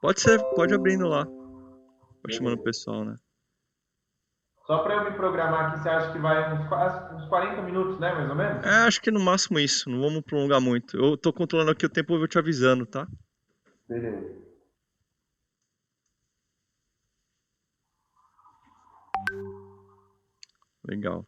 Pode ser, pode abrindo lá. Vai chamando o Beleza. pessoal, né? Só para eu me programar aqui, você acha que vai uns 40 minutos, né, mais ou menos? Acho que no máximo isso, não vamos prolongar muito. Eu tô controlando aqui o tempo e vou te avisando, tá? Beleza. Legal.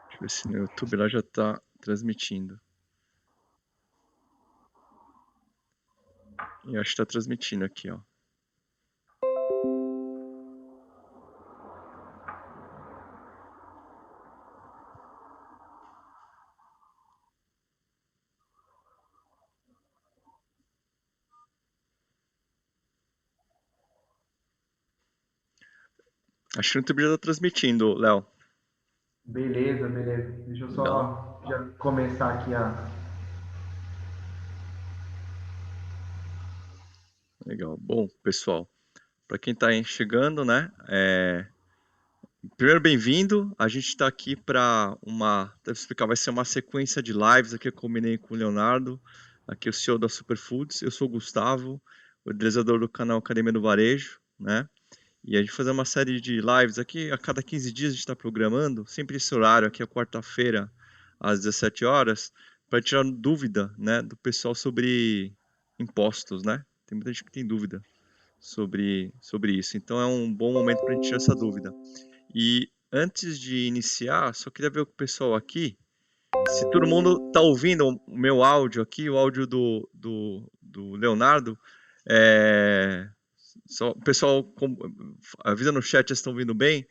Deixa eu ver se no YouTube lá já tá transmitindo. Eu acho que tá transmitindo aqui, ó. Acho que no YouTube já tá transmitindo, Léo. Beleza, beleza. Deixa eu Legal. só já começar aqui a. Legal. Bom, pessoal, para quem tá aí chegando, né? Primeiro, bem-vindo. A gente está aqui para deve explicar, vai ser uma sequência de lives aqui. Eu combinei com o Leonardo, aqui o CEO da Superfoods. Eu sou o Gustavo, o idealizador do canal Academia do Varejo, né? E a gente fazer uma série de lives aqui, a cada 15 dias a gente está programando, sempre esse horário aqui, a quarta-feira, às 17 horas, para tirar dúvida, né, do pessoal sobre impostos, né? Tem muita gente que tem dúvida sobre isso. Então é um bom momento para a gente tirar essa dúvida. E antes de iniciar, só queria ver com o pessoal aqui, se todo mundo está ouvindo o meu áudio aqui, o áudio do Leonardo, é, só, o pessoal avisa no chat se estão ouvindo bem,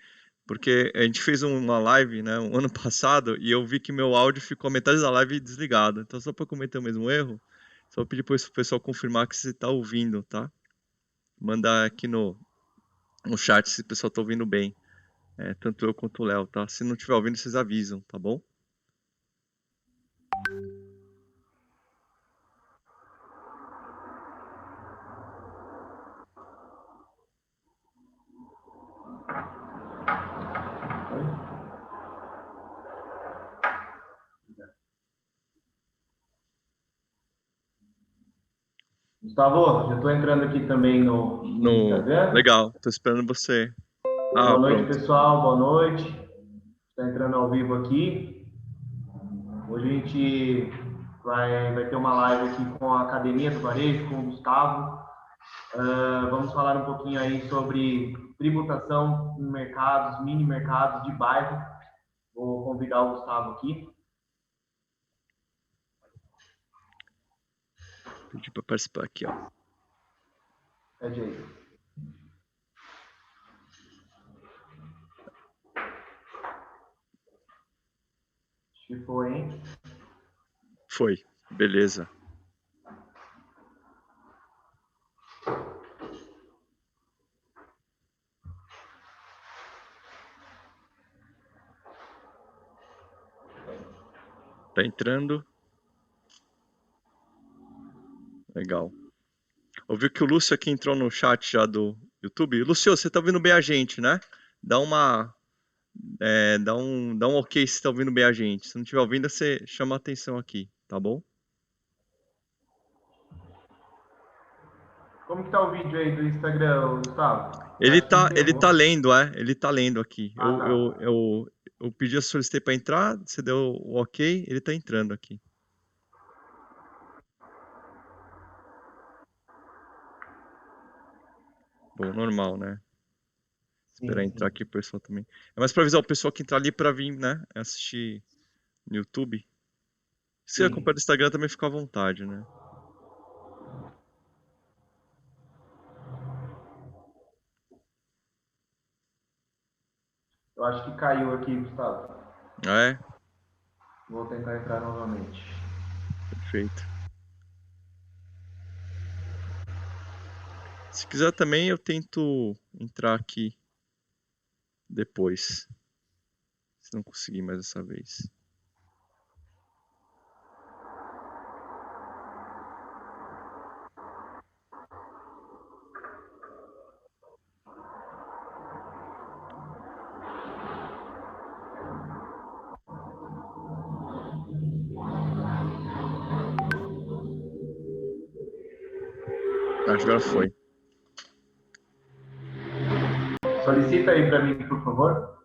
porque a gente fez uma live, né, um ano passado, e eu vi que meu áudio ficou a metade da live desligado. Então, só para cometer o mesmo erro, só vou pedir para o pessoal confirmar que você está ouvindo, tá? Mandar aqui no chat se o pessoal está ouvindo bem. Tanto eu quanto o Léo, tá? Se não estiver ouvindo, vocês avisam, tá bom? Gustavo, já estou entrando aqui também no No... Instagram. Legal, tô esperando você. Ah, Boa noite, pronto. pessoal. Boa noite. Está entrando ao vivo aqui. Hoje a gente vai ter uma live aqui com a Academia do Varejo, com o Gustavo. Vamos falar um pouquinho aí sobre tributação em mercados, mini mercados de bairro. Vou convidar o Gustavo aqui. Pedi pra participar aqui, ó. Pede aí. Acho que foi, hein? Foi. Beleza. Tá entrando. Legal. Ouviu que o Lúcio aqui entrou no chat já do YouTube. Lúcio, você tá ouvindo bem a gente, né? Dá uma. Dá um ok se tá ouvindo bem a gente. Se não estiver ouvindo, você chama a atenção aqui, tá bom? Como que tá o vídeo aí do Instagram, Gustavo? Você Ele acha que tá, ele tá encerrou? lendo, ele tá lendo aqui. Ah, Eu, eu, tá. eu, eu pedi, solicitei para entrar, você deu o ok, ele tá entrando aqui. Bom, normal, né? Esperar Sim, entrar sim. aqui o pessoal também. É mais pra avisar o pessoal que entrar ali pra vir, né? Assistir no YouTube. Se acompanhar Sim. o Instagram também fica à vontade, né? Eu acho que caiu aqui, Gustavo. Ah, é? Vou tentar entrar novamente. Perfeito. Se quiser também, eu tento entrar aqui. depois. Se não conseguir mais dessa vez. Acho que agora foi. Solicita aí para mim, por favor.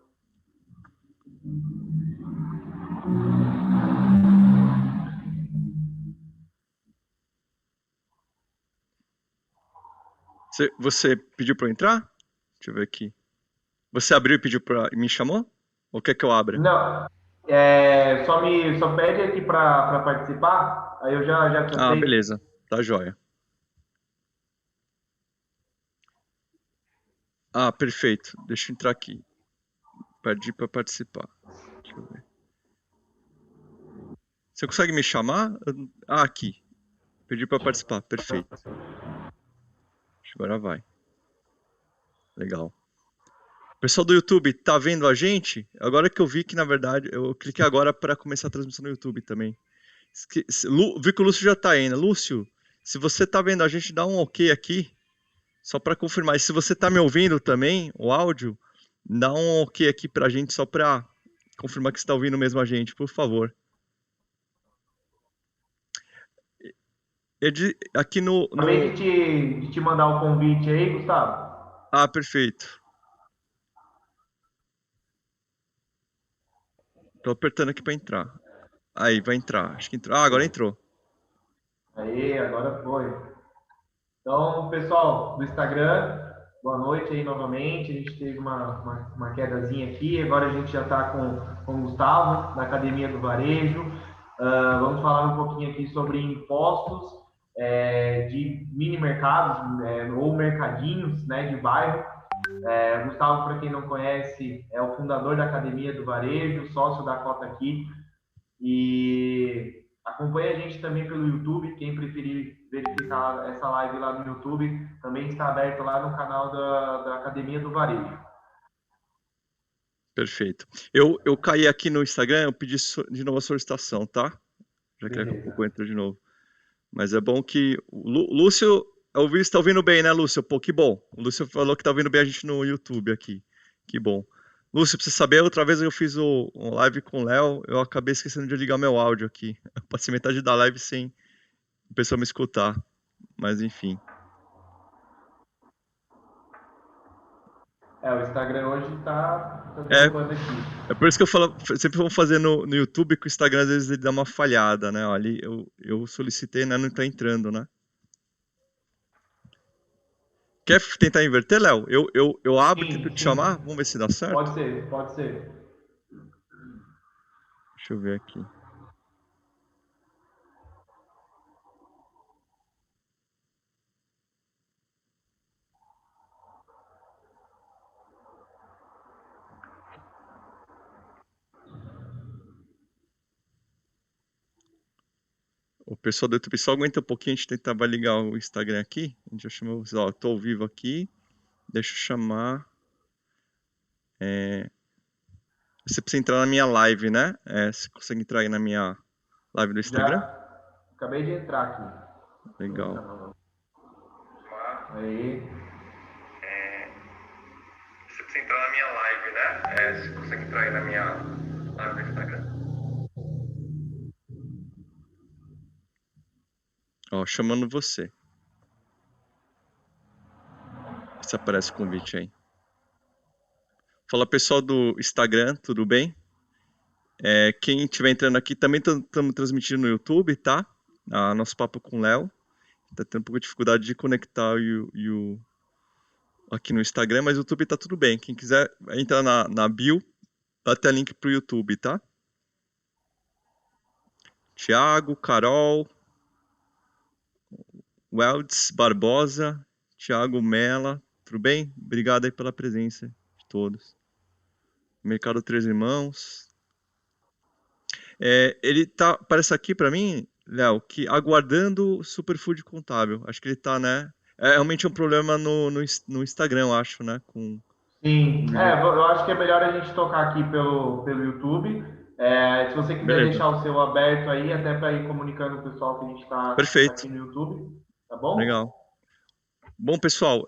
Você pediu para eu entrar? Deixa eu ver aqui. Você abriu e pediu para me chamou? Ou quer que eu abra? Não, só pede aqui para participar, aí eu já Ah, acessei. beleza. Tá joia. Ah, perfeito. Deixa eu entrar aqui. Pedi para participar. Deixa eu ver. Você consegue me chamar? Ah, aqui. Pedi para participar. Perfeito. Agora vai. Legal. Pessoal do YouTube, tá vendo a gente? Agora que eu vi que, na verdade, eu cliquei agora para começar a transmissão no YouTube também. Vi que o Lúcio já tá aí, né? Lúcio, se você tá vendo a gente, dá um ok aqui, só para confirmar. E se você tá me ouvindo também, o áudio, dá um ok aqui pra gente, só para confirmar que você tá ouvindo mesmo a gente, por favor. Aqui Acabei de te mandar o convite aí, Gustavo. Ah, perfeito. Tô apertando aqui para entrar. Aí, vai entrar. Acho que entrou. Ah, agora entrou. Aí, agora foi. Então, pessoal do Instagram, boa noite aí novamente. A gente teve uma quedazinha aqui, agora a gente já está com o Gustavo, da Academia do Varejo. Vamos falar um pouquinho aqui sobre impostos de mini mercados ou mercadinhos, né, de bairro. Gustavo, para quem não conhece, é o fundador da Academia do Varejo, sócio da Cota Aqui. E acompanhe a gente também pelo YouTube. Quem preferir verificar essa live lá no YouTube, também está aberto lá no canal da Academia do Varejo. Perfeito. Eu caí aqui no Instagram, eu pedi de novo a solicitação, tá? Já que daqui a pouco eu entro de novo. Mas é bom que... O Lúcio, você está ouvindo bem, né, Lúcio? Pô, que bom. O Lúcio falou que tá ouvindo bem a gente no YouTube aqui. Que bom. Lúcio, pra você saber, outra vez eu fiz um live com o Léo, eu acabei esquecendo de ligar meu áudio aqui. Eu passei metade da live sem o pessoal me escutar. Mas enfim. O Instagram hoje está trampando aqui. É por isso que eu falo, sempre vamos fazer no YouTube, que o Instagram às vezes ele dá uma falhada, né? Ó, ali eu solicitei, né? Não tá entrando, né? Quer tentar inverter, Léo? Eu abro e tento Sim, te chamar? sim. Vamos ver se dá certo? Pode ser, pode ser. Deixa eu ver aqui. O pessoal do YouTube só aguenta um pouquinho, a gente tentava ligar o Instagram aqui. A gente já chamou, ó, tô ao vivo aqui. Deixa eu chamar. Você precisa entrar na minha live, né? Você consegue entrar aí na minha live do Instagram? Já acabei de entrar aqui. Legal. Aí. Você precisa entrar na minha live, né? Você consegue entrar aí na minha live do Instagram? Ó, chamando você. Se aparece o convite aí. Fala pessoal do Instagram, tudo bem? Quem estiver entrando aqui, também estamos transmitindo no YouTube, tá? Nosso papo com o Léo. Tá tendo um pouco de dificuldade de conectar aqui no Instagram, mas o YouTube tá tudo bem. Quem quiser entrar na bio, dá até link pro YouTube, tá? Thiago, Carol, Welds Barbosa, Thiago Mela, tudo bem? Obrigado aí pela presença de todos. Mercado Três Irmãos. Ele aparece aqui para mim, Léo, que aguardando Superfood Contábil. Acho que ele tá, né? Realmente um problema no Instagram, eu acho, né? Sim, eu acho que é melhor a gente tocar aqui pelo YouTube. Se você quiser Beleza, deixar o seu aberto aí, até para ir comunicando o pessoal que a gente está perfeito, aqui no YouTube, tá bom? legal. Bom, pessoal,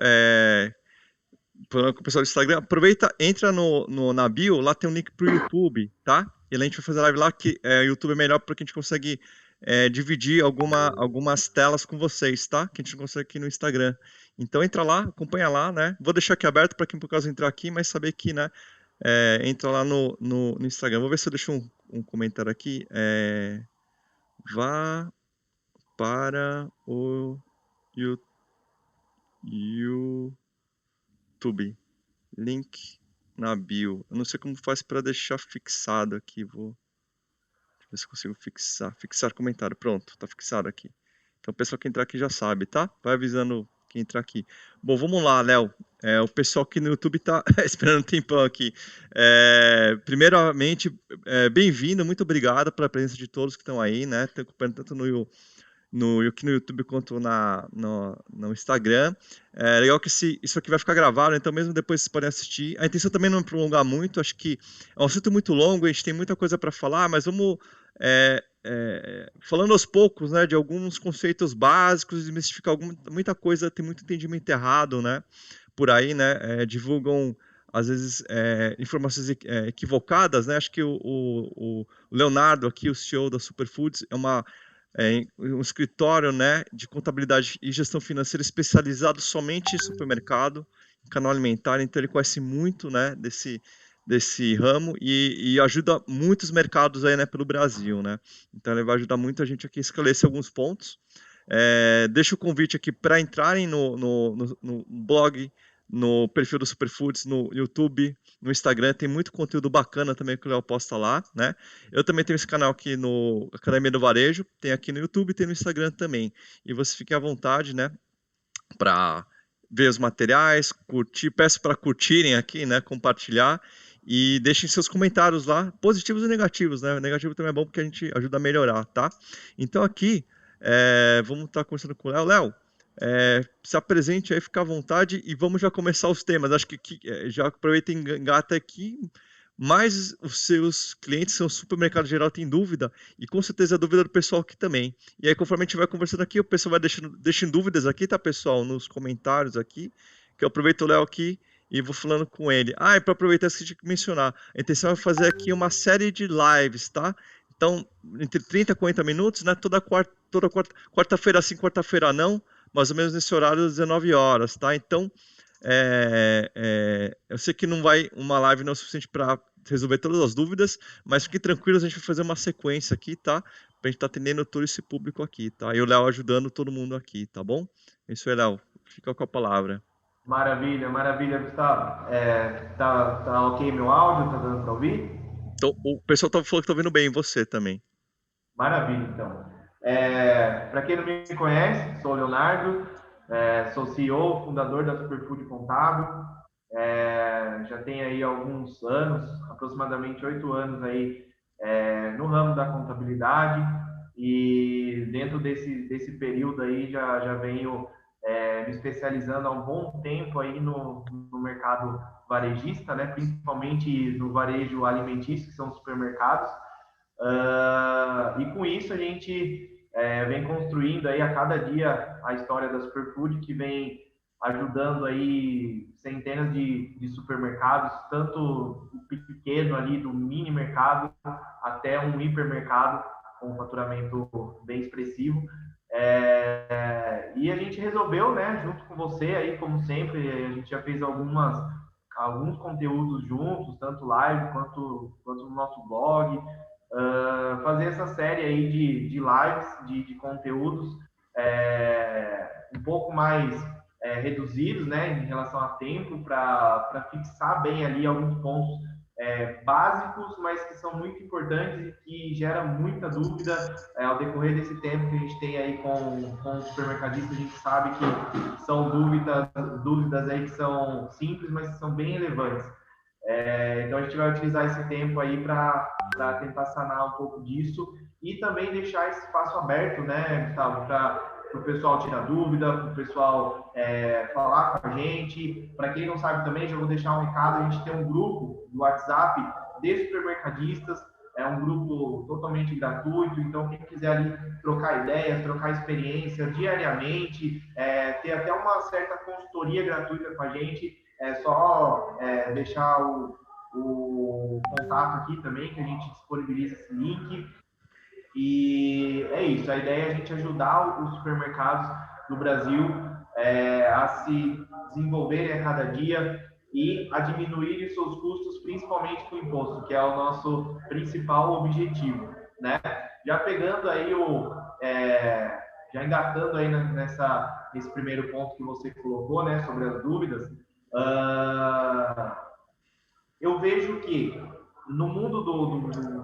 falando com o pessoal do Instagram, aproveita, entra na bio, lá tem um link pro YouTube, tá? E lá a gente vai fazer live lá, que o YouTube é melhor porque a gente consegue dividir algumas telas com vocês, tá? Que a gente não consegue aqui no Instagram. Então entra lá, acompanha lá, né? Vou deixar aqui aberto para quem por causa entrar aqui, mas saber que, né? Entra lá no Instagram. Vou ver se eu deixo um comentário aqui. Vá para o YouTube. Link na bio. Eu não sei como faz para deixar fixado aqui. Vou ver se eu consigo fixar. Fixar comentário. Pronto, tá fixado aqui. Então o pessoal que entrar aqui já sabe, tá? Vai avisando quem entrar aqui. Bom, vamos lá, Léo. O pessoal aqui no YouTube tá esperando um tempão aqui. Primeiramente, bem-vindo, muito obrigado pela presença de todos que estão aí, né? Estão acompanhando tanto aqui no YouTube quanto no Instagram. É legal que isso aqui vai ficar gravado, então mesmo depois vocês podem assistir. A intenção também não é prolongar muito, acho que é um assunto muito longo, a gente tem muita coisa para falar, mas vamos falando aos poucos, né, de alguns conceitos básicos, desmistificar muita coisa, tem muito entendimento errado, né, por aí, né, divulgam às vezes informações equivocadas, né, acho que o Leonardo aqui, o CEO da Superfoods, um escritório, né, de contabilidade e gestão financeira especializado somente em supermercado, em canal alimentar, então ele conhece muito, né, desse ramo e ajuda muitos mercados aí, né, pelo Brasil, né, então ele vai ajudar muito a gente aqui a esclarecer alguns pontos. Deixa o convite aqui para entrarem no blog, no perfil do Superfoods, no YouTube, no Instagram, tem muito conteúdo bacana também que o Léo posta lá, né? Eu também tenho esse canal aqui no Academia do Varejo, tem aqui no YouTube, tem no Instagram também. E você fique à vontade, né, para ver os materiais, curtir, peço para curtirem aqui, né, compartilhar e deixem seus comentários lá, positivos e negativos, né? O negativo também é bom porque a gente ajuda a melhorar, tá? Então aqui, vamos estar conversando com o Léo. Léo, se apresente aí, fica à vontade e vamos já começar os temas. Acho que já aproveita e engata aqui, mas os seus clientes são supermercado geral, tem dúvida, e com certeza a dúvida do pessoal aqui também. E aí, conforme a gente vai conversando aqui, o pessoal vai deixando dúvidas aqui, tá, pessoal? Nos comentários aqui, que eu aproveito o Léo aqui e vou falando com ele. E para aproveitar, isso que eu tinha que mencionar, a intenção é fazer aqui uma série de lives, tá? Então, entre 30 e 40 minutos, né? Toda quarta-feira sim, quarta-feira não, mais ou menos nesse horário das 19 horas, tá? Então, eu sei que não vai, uma live não é o suficiente para resolver todas as dúvidas, mas fique tranquilo, a gente vai fazer uma sequência aqui, tá? Pra gente estar atendendo todo esse público aqui, tá? E o Léo ajudando todo mundo aqui, tá bom? É isso aí, Léo. Fica com a palavra. Maravilha, maravilha, Gustavo. Tá ok meu áudio? Tá dando para ouvir? Então, o pessoal falou que tá ouvindo bem, você também. Maravilha, então. Para quem não me conhece, sou o Leonardo, sou CEO, fundador da Superfood Contábil. Já tenho aí alguns anos, aproximadamente 8 anos aí no ramo da contabilidade e dentro desse período aí já venho me especializando há um bom tempo aí no mercado varejista, né? Principalmente no varejo alimentício, que são os supermercados. E com isso a gente vem construindo aí a cada dia a história da Superfood, que vem ajudando aí centenas de supermercados, tanto o pequeno ali do mini mercado até um hipermercado com um faturamento bem expressivo. E a gente resolveu, né, junto com você aí, como sempre, a gente já fez alguns conteúdos juntos, tanto live quanto no nosso blog, fazer essa série aí de lives, de conteúdos um pouco mais reduzidos, né, em relação a tempo, para fixar bem ali alguns pontos básicos, mas que são muito importantes e que gera muita dúvida ao decorrer desse tempo que a gente tem aí com o supermercadista. A gente sabe que são dúvidas aí que são simples, mas que são bem relevantes. Então a gente vai utilizar esse tempo aí para tentar sanar um pouco disso e também deixar esse espaço aberto, né, Gustavo, para o pessoal tirar dúvida, para o pessoal falar com a gente. Para quem não sabe também, já vou deixar um recado, a gente tem um grupo no WhatsApp de supermercadistas, é um grupo totalmente gratuito, então quem quiser ali trocar ideias, trocar experiência diariamente, ter até uma certa consultoria gratuita com a gente, é só deixar o contato aqui também, que a gente disponibiliza esse link. E é isso, a ideia é a gente ajudar os supermercados do Brasil a se desenvolverem a cada dia e a diminuírem seus custos, principalmente com o imposto, que é o nosso principal objetivo, né? Já pegando aí já engatando aí nesse primeiro ponto que você colocou, né, sobre as dúvidas, eu vejo que no mundo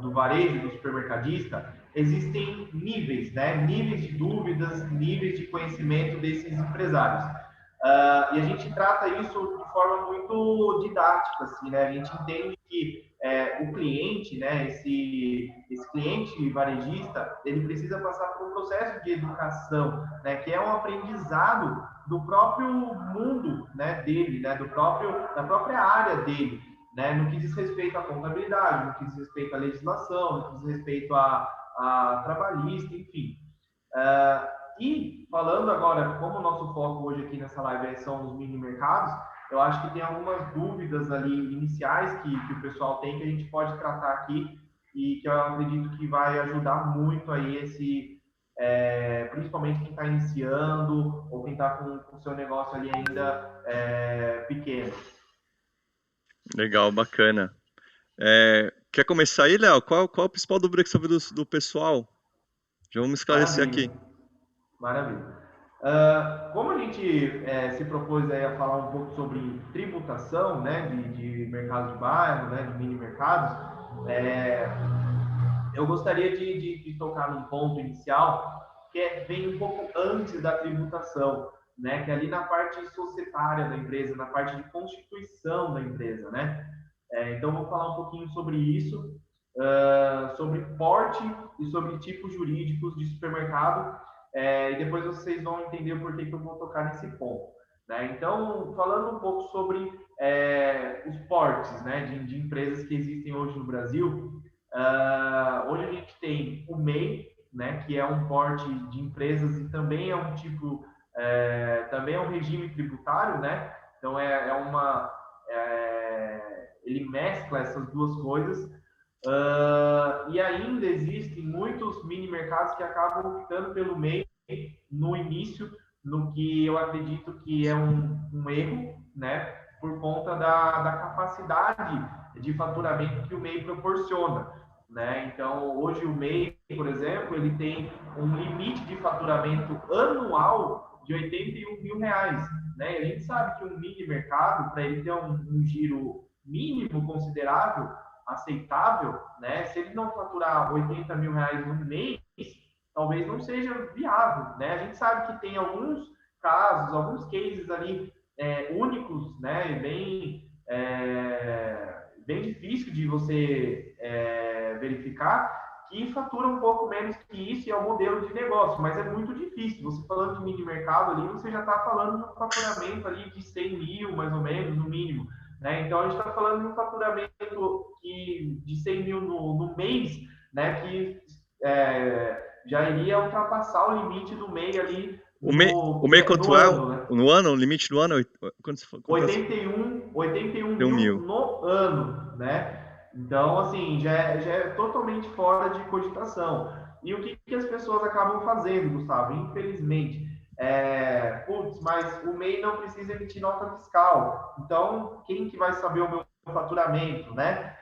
do varejo, do supermercadista, existem níveis, né? Níveis de dúvidas, níveis de conhecimento desses empresários. E a gente trata isso de forma muito didática, assim, né? A gente entende que o cliente, né? Esse cliente varejista, ele precisa passar por um processo de educação, né? Que é um aprendizado do próprio mundo, né? Dele, né? Da própria área dele. Né, no que diz respeito à contabilidade, no que diz respeito à legislação, no que diz respeito a trabalhista, enfim. E falando agora, como o nosso foco hoje aqui nessa live são os mini mercados, eu acho que tem algumas dúvidas ali iniciais que o pessoal tem que a gente pode tratar aqui e que eu acredito que vai ajudar muito aí principalmente quem está iniciando ou quem está com o seu negócio ali ainda pequeno. Legal, bacana. Quer começar aí, Léo? Qual é o principal dúvida que você ouviu do pessoal? Já vamos esclarecer aqui. Maravilha. Como a gente se propôs aí a falar um pouco sobre tributação, né, de mercados de bairro, né, de mini mercados, eu gostaria de tocar num ponto inicial que vem um pouco antes da tributação, né, que é ali na parte societária da empresa, na parte de constituição da empresa, né? Então, vou falar um pouquinho sobre isso, sobre porte e sobre tipos jurídicos de supermercado, e depois vocês vão entender o porquê que eu vou tocar nesse ponto, né? Então, falando um pouco sobre os portes, né, de empresas que existem hoje no Brasil, hoje a gente tem o MEI, né, que é um porte de empresas e também é um tipo, também é um regime tributário, né? Então, ele mescla essas duas coisas. E ainda existem muitos mini mercados que acabam optando pelo MEI no início, no que eu acredito que é um erro, né? Por conta da capacidade de faturamento que o MEI proporciona, né? Então, hoje o MEI, por exemplo, ele tem um limite de faturamento anual de R$81 mil, né? E a gente sabe que um mini mercado, para ele ter um giro mínimo considerável, aceitável, né? Se ele não faturar R$80 mil no mês, talvez não seja viável, né? A gente sabe que tem alguns casos, alguns cases ali únicos, né? Bem difícil de você verificar, que fatura um pouco menos que isso e é o modelo de negócio, mas é muito difícil. Você falando de mini mercado ali, você já está falando de um faturamento ali de 100 mil, mais ou menos, no mínimo. Né? Então, a gente está falando de um faturamento de 100 mil no mês, né? Que já iria ultrapassar o limite do MEI ali o MEI quanto é? Ano, né? No ano? O limite do ano? 81 mil no ano, né? Então, assim, já é totalmente fora de cogitação. E o que as pessoas acabam fazendo, Gustavo? Infelizmente, mas o MEI não precisa emitir nota fiscal. Então, quem que vai saber o meu faturamento, né?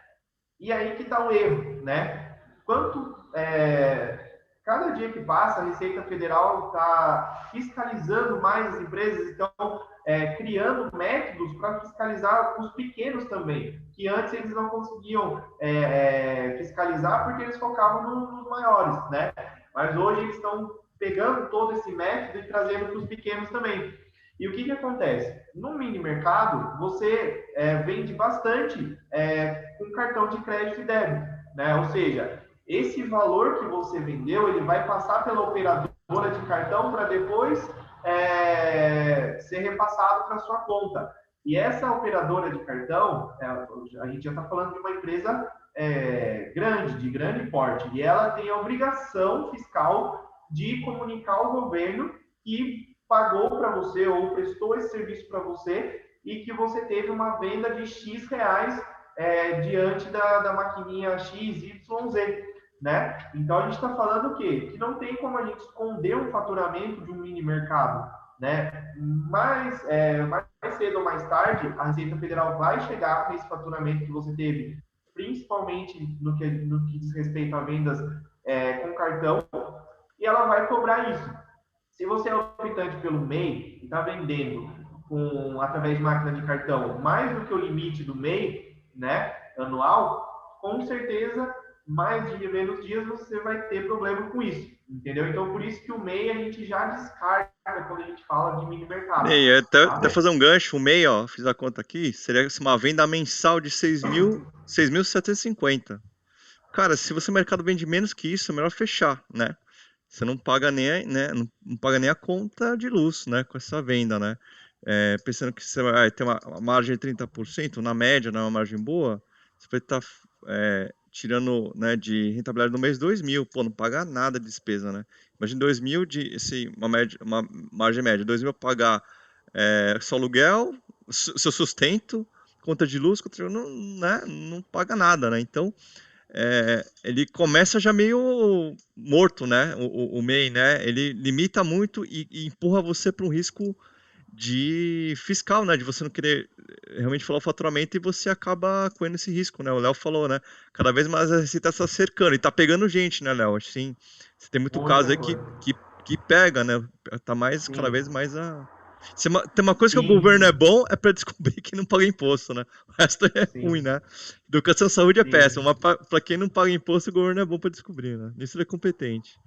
E aí que está o erro, né? Cada dia que passa, a Receita Federal está fiscalizando mais as empresas, então criando métodos para fiscalizar os pequenos também, que antes eles não conseguiam fiscalizar porque eles focavam nos maiores, né? Mas hoje eles estão pegando todo esse método e trazendo para os pequenos também. E o que acontece? No mini mercado, você vende bastante com cartão de crédito e débito, né? Ou seja, esse valor que você vendeu, ele vai passar pela operadora de cartão para depois ser repassado para sua conta. E essa operadora de cartão, a gente já está falando de uma empresa grande, de grande porte, e ela tem a obrigação fiscal de comunicar ao governo que pagou para você ou prestou esse serviço para você e que você teve uma venda de X reais diante da maquininha XYZ, né? Então a gente está falando o quê? Que não tem como a gente esconder um faturamento de um mini mercado, né? Mais cedo ou mais tarde, a Receita Federal vai chegar nesse faturamento que você teve, principalmente no que diz respeito a vendas com cartão, e ela vai cobrar isso. Se você é optante pelo MEI e está vendendo através de máquina de cartão mais do que o limite do MEI, né, anual, com certeza, mais de menos dias você vai ter problema com isso, entendeu? Então, por isso que o MEI a gente já descarta quando a gente fala de mini mercado, Ney, até sabe? fazer um gancho, o MEI, ó, fiz a conta aqui, seria uma venda mensal de 6.750. Cara, se você mercado vende menos que isso, é melhor fechar, né? Você não paga nem, né, não paga nem a conta de luz, né, com essa venda, né? Pensando que você vai ter uma margem de 30%, na média, não é uma margem boa, você vai estar tirando, né, de rentabilidade no mês 2.000, pô, não paga nada de despesa, né? Imagina 2.000 uma margem média, 2.000 pagar seu aluguel, seu sustento, conta de luz, não, né, não paga nada, né? Então, ele começa já meio morto, né? O MEI, né? Ele limita muito e empurra você para um risco de fiscal, né? De você não querer realmente falar o faturamento e você acaba correndo esse risco, né? O Léo falou, né? Cada vez mais a Receita está cercando e tá pegando gente, né, Léo? Assim, você tem muito caso Muita aí coisa. que pega, né? Tá cada vez Sim, mais a. Tem uma coisa que o sim, governo é sim, bom, é para descobrir que não paga imposto, né? O resto é ruim, sim, né? Educação e saúde é péssimo, sim. mas para quem não paga imposto, o governo é bom para descobrir, né? Nisso ele é competente.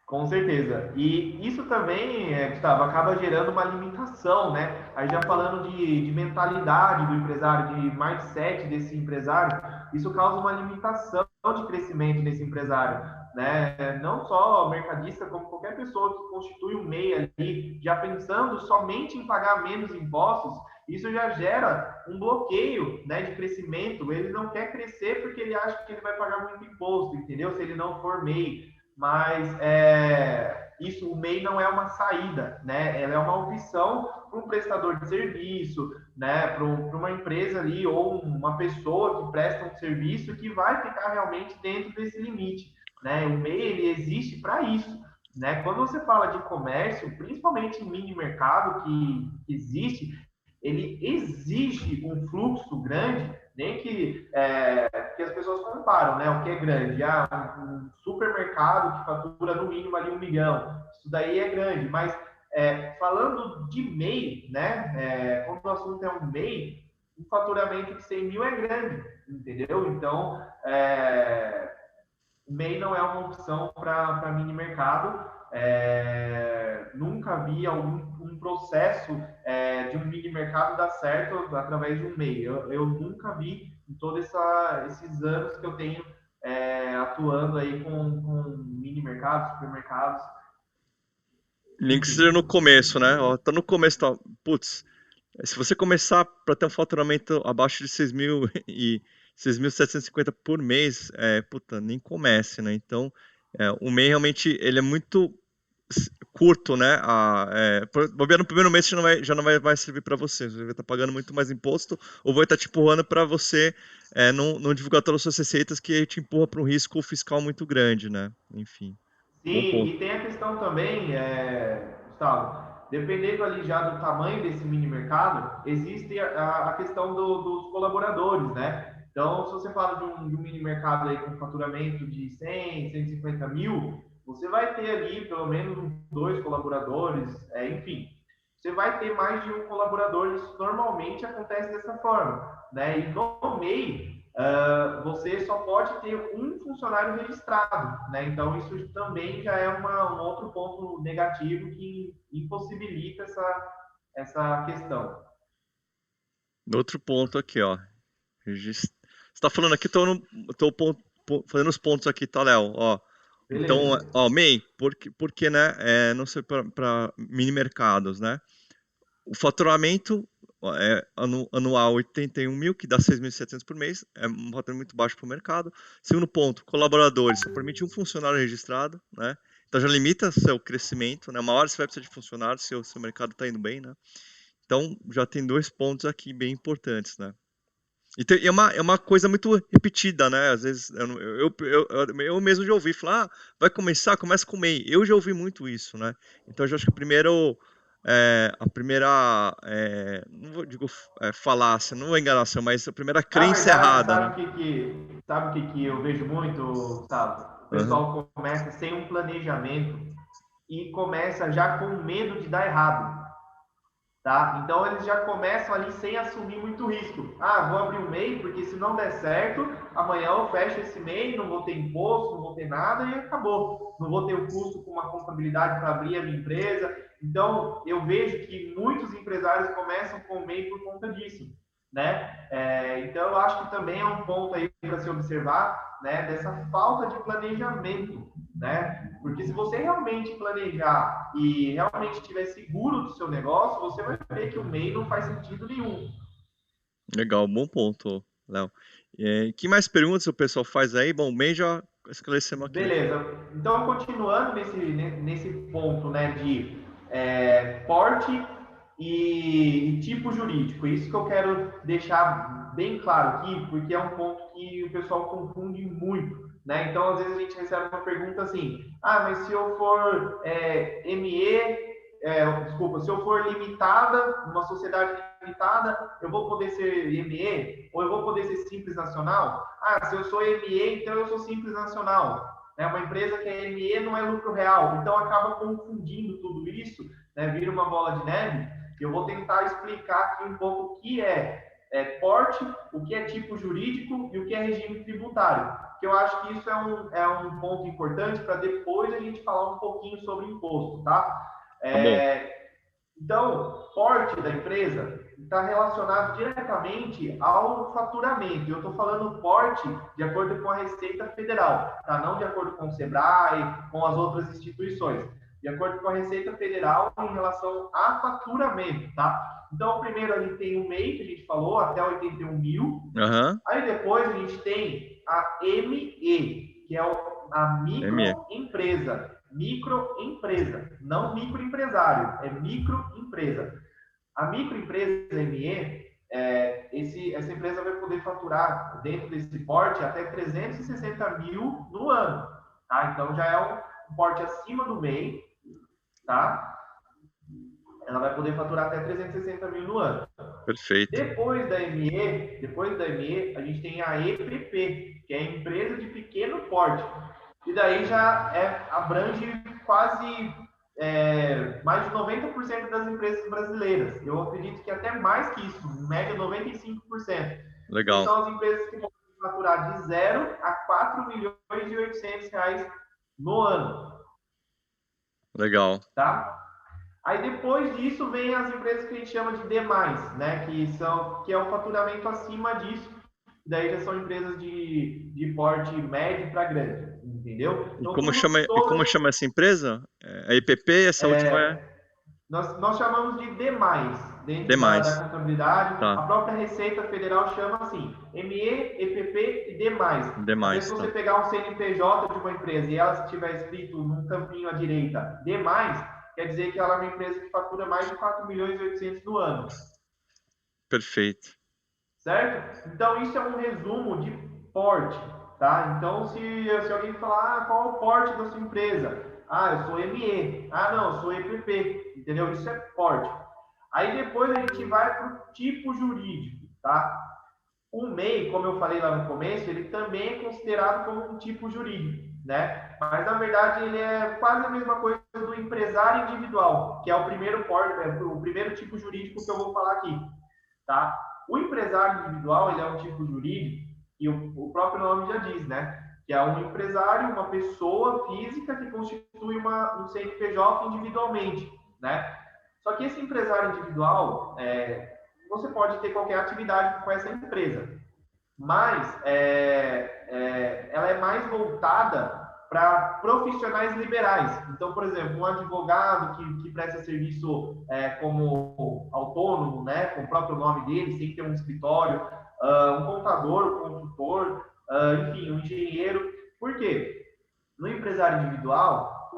Com certeza. E isso também, Gustavo, acaba gerando uma limitação, né? Aí já falando de mentalidade do empresário, de mindset desse empresário, isso causa uma limitação de crescimento desse empresário, né? Não só mercadista, como qualquer pessoa que constitui um MEI ali, já pensando somente em pagar menos impostos, isso já gera um bloqueio, né, de crescimento. Ele não quer crescer porque ele acha que ele vai pagar muito imposto, entendeu? Se ele não for MEI. Mas o MEI não é uma saída, né? Ela é uma opção para um prestador de serviço, né? Para uma empresa ali ou uma pessoa que presta um serviço que vai ficar realmente dentro desse limite, né? O MEI ele existe para isso, né? Quando você fala de comércio, principalmente em mini mercado que existe, ele exige um fluxo grande, nem que as pessoas comparam, né? O que é grande? Um supermercado que fatura no mínimo ali 1 milhão. Isso daí é grande, mas falando de MEI, né? Quando o assunto é um MEI, um faturamento de 100 mil é grande, entendeu? Então, MEI não é uma opção para mini mercado. Nunca vi um processo de um mini mercado dar certo através de um MEI. Eu nunca vi em todos esses anos que eu tenho atuando aí com mini mercados, supermercados, Nem que seja no enfim. começo, né? Ó, tá no começo, tá. Putz, se você começar para ter um faturamento abaixo de 6.000 e 6.750 por mês, puta, nem comece, né? Então, o MEI realmente ele é muito curto, né? Bobear no primeiro mês já não vai mais servir para você. Você vai estar pagando muito mais imposto ou vai estar te empurrando para você não divulgar todas as suas receitas que te empurra para um risco fiscal muito grande, né? Enfim, Sim, bom ponto. e tem a questão também, Gustavo, dependendo ali já do tamanho desse mini mercado, existe a questão dos colaboradores, né? Então, se você fala de um mini mercado aí com faturamento de 100, 150 mil, você vai ter ali pelo menos dois colaboradores, enfim. Você vai ter mais de um colaborador, isso normalmente acontece dessa forma, né? E no MEI, você só pode ter um funcionário registrado, né? Então isso também já é um outro ponto negativo que impossibilita essa questão. Outro ponto aqui, ó. Você tá falando aqui, tô fazendo os pontos aqui, tá, Léo? Ó, Então, Beleza. ó, MEI, porque né, não sei para mini mercados, né? O faturamento anual 81 mil, que dá 6.700 por mês, é um faturamento muito baixo para o mercado. Segundo ponto, colaboradores, só permite um funcionário registrado, né? Então já limita seu crescimento, né? Uma hora você vai precisar de funcionários se o seu mercado está indo bem, né? Então já tem dois pontos aqui bem importantes, né? E é uma coisa muito repetida, né? Às vezes eu mesmo já ouvi falar, vai começar, começa com MEI. Eu já ouvi muito isso, né? Então eu já acho que a primeira, não vou digo falácia, não é enganação, mas a primeira Na crença verdade, errada, né? sabe o que que eu vejo muito, Gustavo? O Aham. pessoal começa sem um planejamento e começa já com medo de dar errado, tá? Então eles já começam ali sem assumir muito risco. Ah, vou abrir um MEI porque se não der certo, amanhã eu fecho esse MEI, não vou ter imposto, não vou ter nada e acabou. Não vou ter o custo com uma contabilidade para abrir a minha empresa. Então eu vejo que muitos empresários começam com o MEI por conta disso, né? Então eu acho que também é um ponto aí para se observar, né? Dessa falta de planejamento, né? Porque se você realmente planejar e realmente estiver seguro do seu negócio, você vai ver que o MEI não faz sentido nenhum. Legal, bom ponto, Léo. Que mais perguntas o pessoal faz aí? Bom, o MEI já esclarecemos aqui, né? Beleza. Então, continuando nesse ponto, né, de porte e tipo jurídico, isso que eu quero deixar bem claro aqui, porque é um ponto que o pessoal confunde muito, né? Então, às vezes a gente recebe uma pergunta assim: ah, mas se eu for ME, desculpa, se eu for limitada, uma sociedade limitada, eu vou poder ser ME ou eu vou poder ser simples nacional? Ah, se eu sou ME, então eu sou simples nacional. Uma empresa que é ME não é lucro real, então acaba confundindo tudo isso, né? Vira uma bola de neve. Eu vou tentar explicar aqui um pouco o que porte, o que é tipo jurídico e o que é regime tributário, que eu acho que isso é um ponto importante para depois a gente falar um pouquinho sobre imposto, tá? Tá bom. Então, porte da empresa está relacionado diretamente ao faturamento. Eu estou falando porte de acordo com a Receita Federal, tá? Não de acordo com o SEBRAE, com as outras instituições. De acordo com a Receita Federal em relação a faturamento, tá? Então, primeiro a gente tem o MEI, que a gente falou, até 81 mil. Aham. Aí depois a gente tem a ME, que é a ME. microempresa. Microempresa, não microempresário, é microempresa. A microempresa ME, essa empresa vai poder faturar dentro desse porte até 360 mil no ano, tá? Então já é um porte acima do MEI, tá? Ela vai poder faturar até 360 mil no ano. Perfeito. Depois da ME, a gente tem a EPP, que é a empresa de pequeno porte. E daí já abrange quase mais de 90% das empresas brasileiras. Eu acredito que até mais que isso, em média 95%. Que Legal. são as empresas que vão faturar de 0 a 4 milhões e 800 reais no ano, Legal. tá? Aí depois disso vem as empresas que a gente chama de demais, né? Que é o faturamento acima disso. Daí já são empresas de porte médio para grande, entendeu? Então E como chama essa empresa? A EPP, essa última é nós chamamos de demais dentro da demais. contabilidade. Tá. A própria Receita Federal chama assim, ME, EPP e demais. Às vezes Demais, você tá. pegar um CNPJ de uma empresa e ela estiver escrito num campinho à direita, demais, quer dizer que ela é uma empresa que fatura mais de 4 milhões e 800 no ano, Perfeito. certo? Então, isso é um resumo de porte, tá? Então, se alguém falar, qual é o porte da sua empresa? Ah, eu sou ME. Ah, não, eu sou EPP, entendeu? Isso é porte. Aí depois a gente vai para o tipo jurídico, tá? O MEI, como eu falei lá no começo, ele também é considerado como um tipo jurídico, né? Mas na verdade ele é quase a mesma coisa do empresário individual, que é o primeiro o primeiro tipo jurídico que eu vou falar aqui, tá? O empresário individual, ele é um tipo jurídico e o próprio nome já diz, né? Que é um empresário, uma pessoa física que constitui um CNPJ individualmente, né? Só que esse empresário individual, você pode ter qualquer atividade com essa empresa, mas ela é mais voltada para profissionais liberais. Então, por exemplo, um advogado que presta serviço como autônomo, né, com o próprio nome dele, sem ter um escritório, um contador, um consultor, enfim, um engenheiro. Por quê? No empresário individual,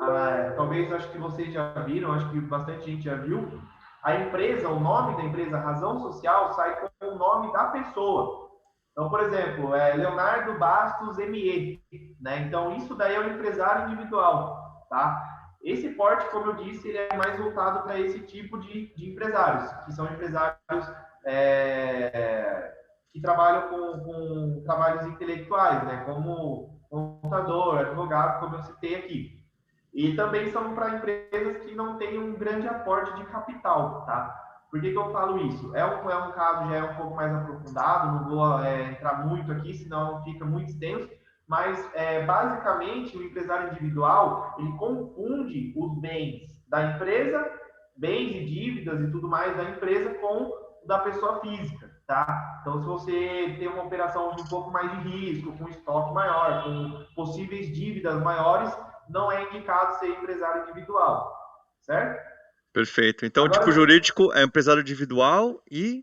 talvez acho que vocês já viram, acho que bastante gente já viu, a empresa, o nome da empresa, a razão social, sai com o nome da pessoa. Então, por exemplo, Leonardo Bastos ME, né? Então, isso daí é o empresário individual, tá? Esse porte, como eu disse, ele é mais voltado para esse tipo de empresários, que são empresários que trabalham com trabalhos intelectuais, né? Como contador, advogado, como eu citei aqui. E também são para empresas que não têm um grande aporte de capital, tá? Por que eu falo isso? É um caso já é um pouco mais aprofundado, não vou entrar muito aqui, senão fica muito extenso, mas basicamente o empresário individual, ele confunde os bens da empresa, bens e dívidas e tudo mais da empresa com o da pessoa física, tá? Então, se você tem uma operação de um pouco mais de risco, com estoque maior, com possíveis dívidas maiores, não é indicado ser empresário individual, certo? Perfeito. Então, Agora, tipo, jurídico é empresário individual e...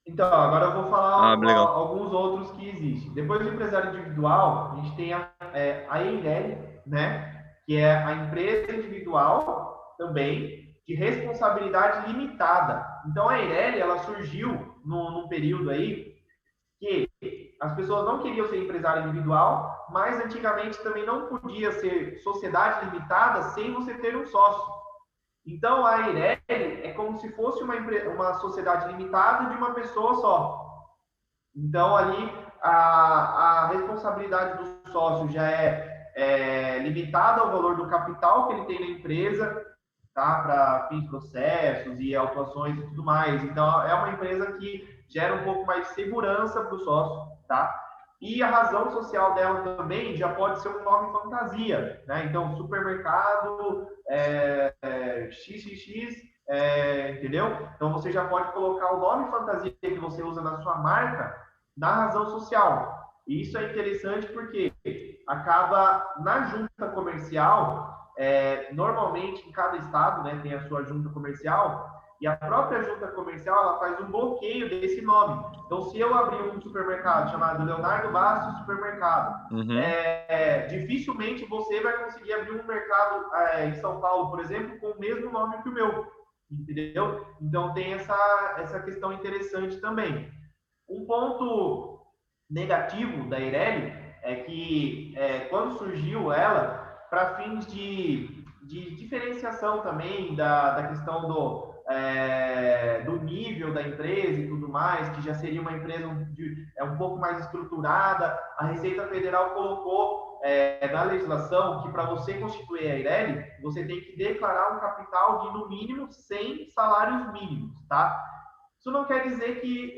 então, agora eu vou falar Ah, legal. alguns outros que existem. Depois do empresário individual, a gente tem a EIRELI, né? Que é a empresa individual também de responsabilidade limitada. Então, a EIRELI, ela surgiu num período aí que as pessoas não queriam ser empresário individual, mas antigamente também não podia ser sociedade limitada sem você ter um sócio. Então, a Eireli é como se fosse uma sociedade limitada de uma pessoa só. Então, ali, a responsabilidade do sócio já é limitada ao valor do capital que ele tem na empresa, tá? Para fins de processos e autuações e tudo mais. Então, é uma empresa que gera um pouco mais de segurança para o sócio, tá? E a razão social dela também já pode ser um nome fantasia, né? Então, supermercado XXX, entendeu? Então, você já pode colocar o nome fantasia que você usa na sua marca na razão social. E isso é interessante porque acaba na junta comercial, normalmente em cada estado, né, tem a sua junta comercial, e a própria junta comercial ela faz um bloqueio desse nome. Então, se eu abrir um supermercado chamado Leonardo Bastos Supermercado, dificilmente você vai conseguir abrir um mercado em São Paulo, por exemplo, com o mesmo nome que o meu, entendeu? Então, tem essa questão interessante também. Um ponto negativo da Eireli é que quando surgiu ela, para fins de diferenciação também da questão do nível da empresa e tudo mais, que já seria uma empresa um pouco mais estruturada, a Receita Federal colocou na legislação que para você constituir a Eireli, você tem que declarar um capital de no mínimo 100 salários mínimos, tá? Isso não quer dizer que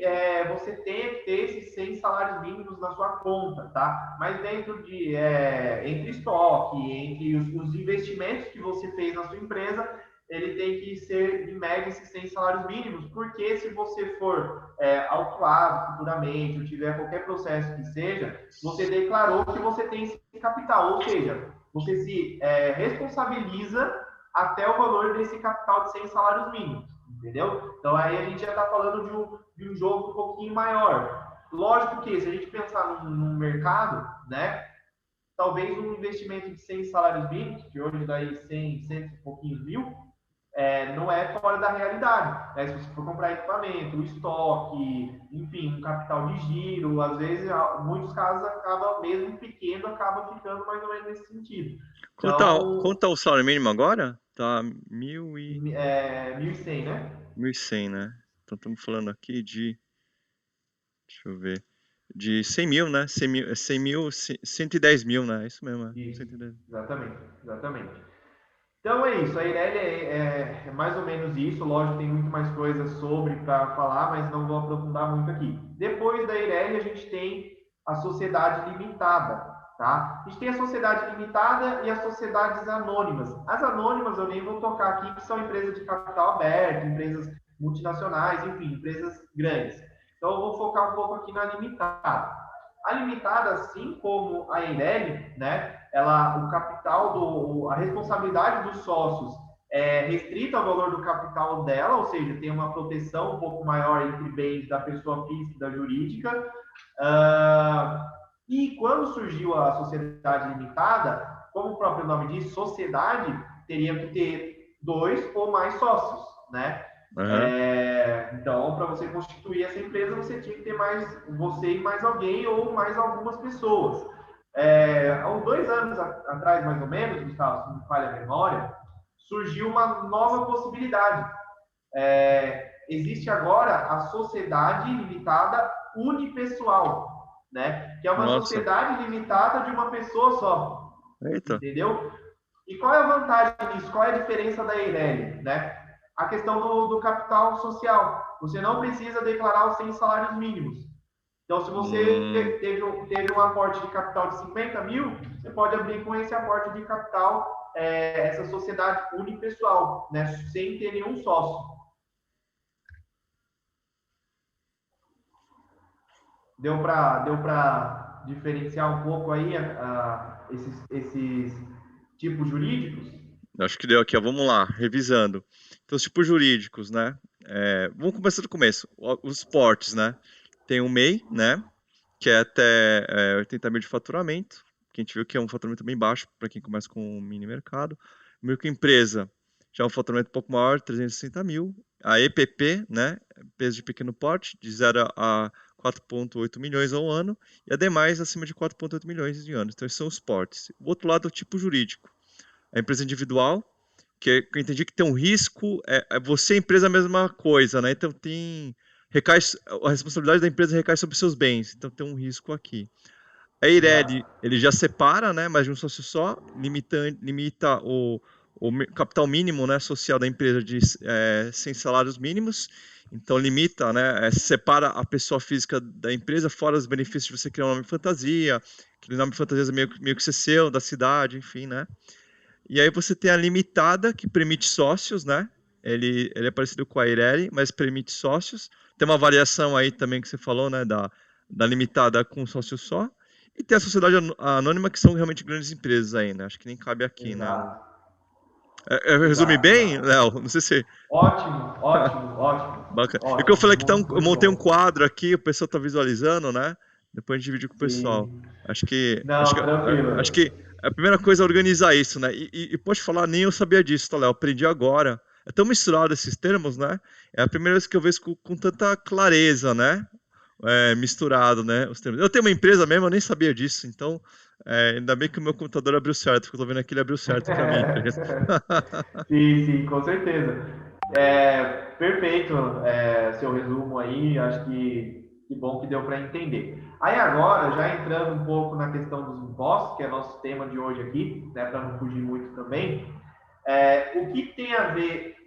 você tenha que ter esses 100 salários mínimos na sua conta, tá? Mas dentro entre estoque, entre os investimentos que você fez na sua empresa, ele tem que ser, em média, esses 100 salários mínimos, porque se você for autuado futuramente, ou tiver qualquer processo que seja, você declarou que você tem esse capital, ou seja, você se responsabiliza até o valor desse capital de 100 salários mínimos. Entendeu? Então aí a gente já está falando de um jogo um pouquinho maior. Lógico que se a gente pensar num mercado, né? Talvez um investimento de 100 salários mínimos, que hoje daí 100 e pouquinhos mil, não é fora da realidade. Né? Se você for comprar equipamento, estoque, enfim, um capital de giro, às vezes, em muitos casos, acaba mesmo pequeno, acaba ficando mais ou menos nesse sentido. Quanto tá o salário mínimo agora? Tá 1.100, né? 1.100, né? Então estamos falando aqui de... Deixa eu ver. De 100 mil, né? 100 mil, 110 mil, né? Isso mesmo, né? Isso, 110. exatamente, exatamente. Então é isso, a Eireli é mais ou menos isso, lógico, tem muito mais coisas sobre para falar, mas não vou aprofundar muito aqui. Depois da Eireli, a gente tem a sociedade limitada, tá? A gente tem a sociedade limitada e as sociedades anônimas. As anônimas eu nem vou tocar aqui, que são empresas de capital aberto, empresas multinacionais, enfim, empresas grandes. Então eu vou focar um pouco aqui na limitada. A limitada, assim como a Eireli, né, o capital, a responsabilidade dos sócios é restrita ao valor do capital dela, ou seja, tem uma proteção um pouco maior entre bens da pessoa física e da jurídica. E quando surgiu a sociedade limitada, como o próprio nome diz, sociedade, teria que ter 2 ou mais sócios, né? Aham. Então, para você constituir essa empresa, você tinha que ter mais você e mais alguém ou mais algumas pessoas. Há uns 2 anos atrás, mais ou menos, Gustavo, se não me falha a memória, surgiu uma nova possibilidade. Existe agora a sociedade limitada unipessoal, né? Que é uma Nossa. sociedade limitada de uma pessoa só, Eita. entendeu? E qual é a vantagem disso? Qual é a diferença da Eireli, né? A questão do capital social. Você não precisa declarar os 100 salários mínimos. Então, se você Hum, teve um aporte de capital de 50 mil, você pode abrir com esse aporte de capital essa sociedade unipessoal, né? Sem ter nenhum sócio. Deu para diferenciar um pouco aí esses tipos jurídicos? acho que deu aqui, ó. Vamos lá, revisando. Então, os tipos jurídicos, né? Vamos começar do começo. Os portes, né? Tem o MEI, né? Que é até 80 mil de faturamento, que a gente viu que é um faturamento bem baixo para quem começa com um mini mercado. Microempresa, já é um faturamento um pouco maior, 360 mil. A EPP, né, empresa de pequeno porte, de 0 a 4,8 milhões ao ano, e a demais acima de 4,8 milhões de anos. Então, esses são os portes. O outro lado é o tipo jurídico. A empresa individual, que eu entendi que tem um risco, você e a empresa é a mesma coisa, né? Então, a responsabilidade da empresa recai sobre seus bens, então tem um risco aqui. A Eireli, Exato. ele já separa, né, mas de um sócio só, limita capital mínimo, né, social da empresa de 100 salários mínimos, então limita, né, separa a pessoa física da empresa, fora os benefícios de você criar um nome fantasia, aquele nome fantasia meio que ser seu, da cidade, enfim, né. E aí você tem a limitada, que permite sócios, né, ele é parecido com a Eireli, mas permite sócios. Tem uma variação aí também que você falou, né, da limitada com sócio só. E tem a sociedade anônima, que são realmente grandes empresas aí, né? Acho que nem cabe aqui, né? Exato. Eu resumi Exato, bem, exato. Léo? Não sei se... Ótimo, ótimo, ótimo. Bacana. E o que eu Ótimo, falei que eu muito montei um bom. quadro aqui, o pessoal tá visualizando, né? Depois a gente divide com o pessoal. Sim. Acho que, acho Não, que, acho tranquilo. que a primeira coisa é organizar isso, né? E pode falar, nem eu sabia disso, tá, Léo? Aprendi agora. É tão misturado esses termos, né? É a primeira vez que eu vejo com tanta clareza, né? Misturado, né? Os termos. Eu tenho uma empresa mesmo, eu nem sabia disso, então ainda bem que o meu computador abriu certo, porque eu tô vendo aqui, ele abriu certo para mim. Sim, sim, com certeza. Perfeito, seu resumo aí, acho que bom que deu para entender. Aí agora, já entrando um pouco na questão dos impostos, que é nosso tema de hoje aqui, né, para não fugir muito também, o que tem a ver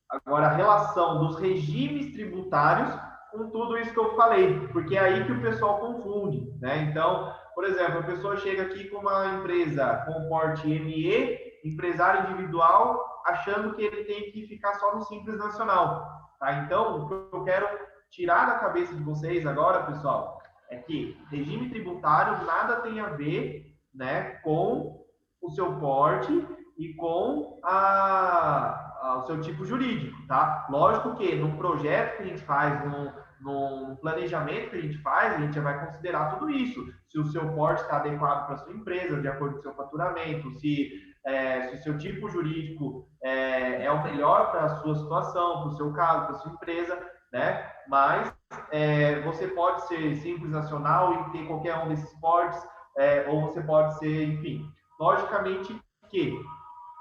agora a relação dos regimes tributários com tudo isso que eu falei, porque é aí que o pessoal confunde, né? Então, por exemplo, a pessoa chega aqui com uma empresa com porte ME, empresário individual, achando que ele tem que ficar só no Simples Nacional, tá? Então, o que eu quero tirar da cabeça de vocês agora, pessoal, é que regime tributário nada tem a ver, né, com o seu porte e com o seu tipo jurídico, tá? Lógico que no projeto que a gente faz, no planejamento que a gente faz, a gente vai considerar tudo isso. Se o seu porte está adequado para a sua empresa, de acordo com o seu faturamento, se o seu tipo jurídico é o melhor para a sua situação, para o seu caso, para a sua empresa, né? Mas você pode ser simples nacional e ter qualquer um desses portes, ou você pode ser, enfim. Logicamente que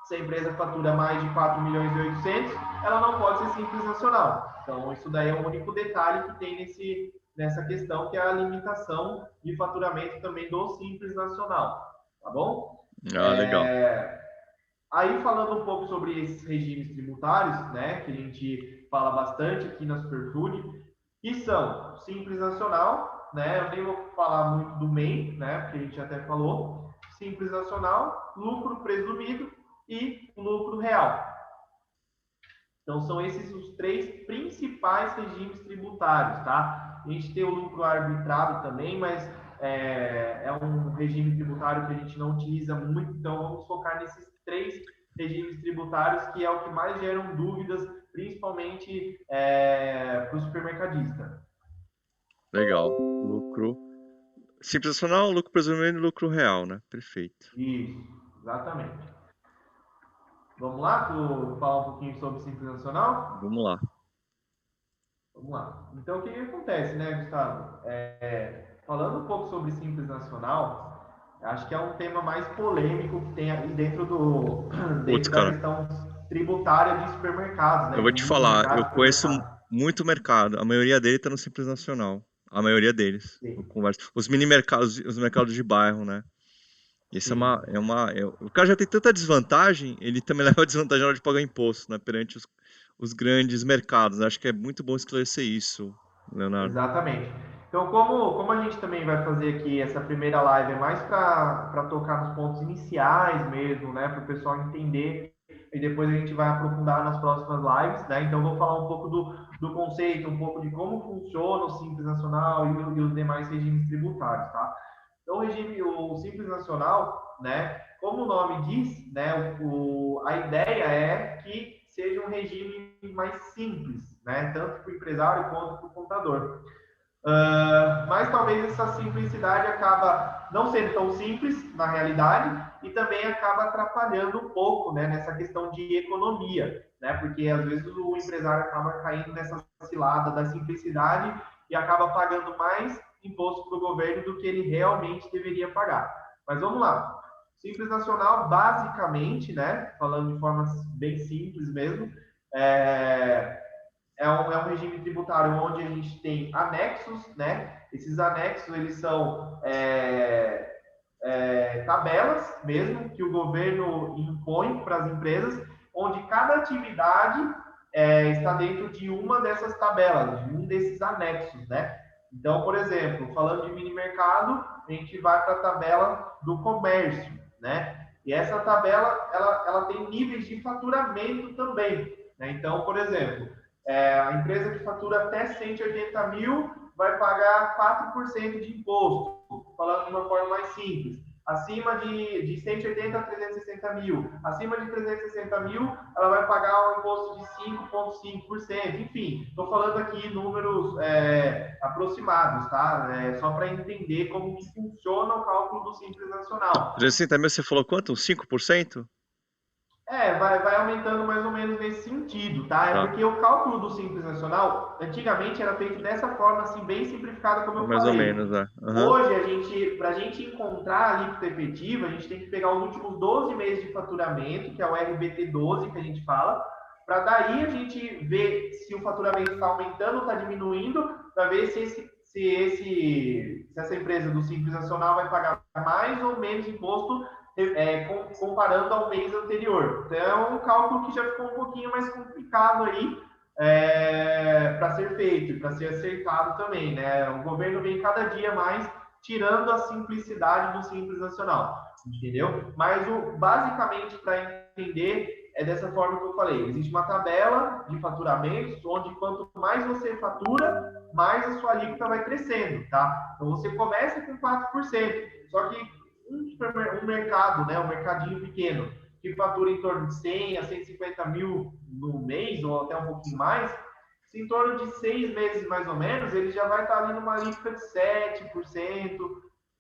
se a empresa fatura mais de 4 milhões e 800, ela não pode ser simples nacional. Então, isso daí é o único detalhe que tem nessa questão, que é a limitação de faturamento também do simples nacional. Tá bom? Ah, legal. Aí, falando um pouco sobre esses regimes tributários, né, que a gente fala bastante aqui na Superfood, que são Simples Nacional, né, eu nem vou falar muito do MEI, né, porque a gente até falou, Simples Nacional, lucro presumido e lucro real. Então, são esses os 3 principais regimes tributários, tá? A gente tem o lucro arbitrado também, mas é um regime tributário que a gente não utiliza muito, então vamos focar nesses 3 regimes tributários, que é o que mais geram dúvidas, principalmente para o supermercadista. Legal. Lucro simples nacional, lucro presumido e lucro real, né? Perfeito. Isso, exatamente. Vamos lá, tu falar um pouquinho sobre Simples Nacional? Vamos lá. Vamos lá. Então, o que acontece, né, Gustavo? Falando um pouco sobre Simples Nacional, acho que é um tema mais polêmico que tem aí Putz, dentro da cara, questão tributária de supermercados, eu né, vou de te muitos falar, eu mercados de conheço supermercados. muito mercado. A maioria dele tá no Simples Nacional. A maioria deles. Eu Sim, converso. Os mini mercados, os mercados de bairro, né? Isso sim. o cara já tem tanta desvantagem, ele também leva a desvantagem na hora de pagar imposto, né? Perante os grandes mercados. Acho que é muito bom esclarecer isso, Leonardo. Exatamente. Então, como a gente também vai fazer aqui essa primeira live, é mais para tocar nos pontos iniciais mesmo, né, para o pessoal entender, e depois a gente vai aprofundar nas próximas lives, né? Então, vou falar um pouco do conceito, um pouco de como funciona o Simples Nacional e os demais regimes tributários, tá? Então, o Simples Nacional, né, como o nome diz, né, a ideia é que seja um regime mais simples, né, tanto para o empresário quanto para o contador. Mas talvez essa simplicidade acaba não sendo tão simples na realidade e também acaba atrapalhando um pouco, né, nessa questão de economia, né, porque às vezes o empresário acaba caindo nessa cilada da simplicidade e acaba pagando mais imposto para o governo do que ele realmente deveria pagar. Mas vamos lá. Simples Nacional, basicamente, né, falando de forma bem simples mesmo, é um regime tributário onde a gente tem anexos, né? Esses anexos, eles são tabelas mesmo que o governo impõe para as empresas, onde cada atividade está dentro de uma dessas tabelas, de um desses anexos, né? Então, por exemplo, falando de mini mercado, a gente vai para a tabela do comércio, né? E essa tabela, ela tem níveis de faturamento também, né? Então, por exemplo, a empresa que fatura até 180 mil vai pagar 4% de imposto, falando de uma forma mais simples. Acima de 180 a 360 mil, acima de 360 mil, ela vai pagar um imposto de 5,5%. Enfim, estou falando aqui números aproximados, tá? Só para entender como que funciona o cálculo do Simples Nacional. 360 mil, você falou quanto? Uns 5%? Vai aumentando mais ou menos nesse sentido, tá? É Tá, porque o cálculo do Simples Nacional, antigamente era feito dessa forma, assim, bem simplificada, como eu mais ou falei. menos, é. Uhum. Hoje, para a gente encontrar a alíquota efetiva, a gente tem que pegar os últimos 12 meses de faturamento, que é o RBT12 que a gente fala, para daí a gente ver se o faturamento está aumentando ou está diminuindo, para ver se essa empresa do Simples Nacional vai pagar mais ou menos imposto comparando ao mês anterior. Então, é um cálculo que já ficou um pouquinho mais complicado aí para ser feito, para ser acertado também, né? O governo vem cada dia mais tirando a simplicidade do Simples Nacional, entendeu? Mas basicamente, para entender, é dessa forma que eu falei. Existe uma tabela de faturamentos, onde quanto mais você fatura, mais a sua alíquota vai crescendo, tá? Então, você começa com 4%, só que um mercado, né, um mercadinho pequeno, que fatura em torno de 100 a 150 mil no mês, ou até um pouquinho mais, se em torno de 6 meses mais ou menos, ele já vai estar ali numa alíquota de 7%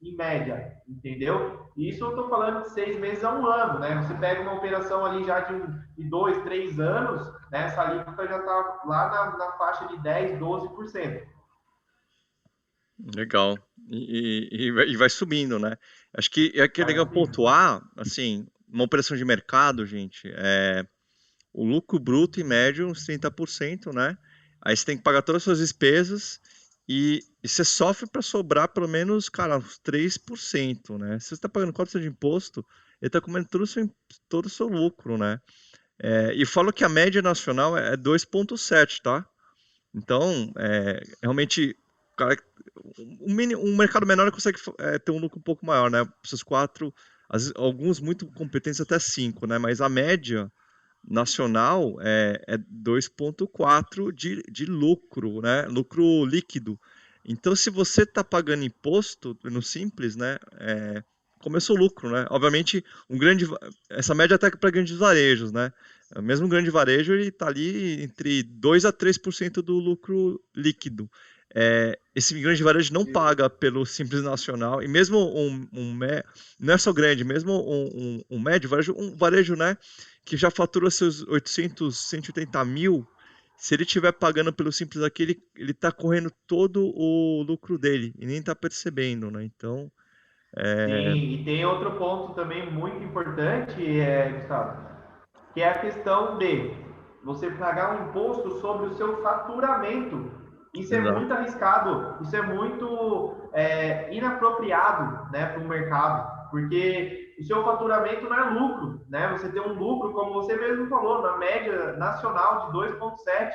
em média, entendeu? Isso eu estou falando de 6 meses a um ano, né? Você pega uma operação ali já de 2, 3 anos, né? Essa alíquota já está lá na faixa de 10, 12%. Legal. E vai subindo, né? Acho que é Vai legal subindo. pontuar, assim, uma operação de mercado, gente, o lucro bruto em médio uns 30%, né? Aí você tem que pagar todas as suas despesas e você sofre para sobrar pelo menos, cara, uns 3%, né? Se você está pagando 4% de imposto, ele está comendo todo o seu lucro, né? E falo que a média nacional é 2,7, tá? Então, realmente, cara, um mercado menor consegue ter um lucro um pouco maior, né? Esses quatro, alguns muito competentes até 5, né? Mas a média nacional é 2,4 de lucro, né? Lucro líquido. Então, se você está pagando imposto no Simples, né, começou o lucro, né? Obviamente, essa média até para grandes varejos, né? Mesmo um grande varejo, ele está ali entre 2 a 3% do lucro líquido. Esse grande varejo não paga pelo Simples Nacional, e mesmo não é só grande, mesmo um médio varejo, um varejo, né, que já fatura seus 800, 180 mil, se ele estiver pagando pelo Simples aqui, ele está correndo todo o lucro dele e nem está percebendo, né? Então, Sim, e tem outro ponto também muito importante, Gustavo, que é a questão de você pagar um imposto sobre o seu faturamento. Isso é exato, muito arriscado, isso é muito inapropriado, né, para o mercado, porque o seu faturamento não é lucro, né? Você tem um lucro, como você mesmo falou, na média nacional de 2,7,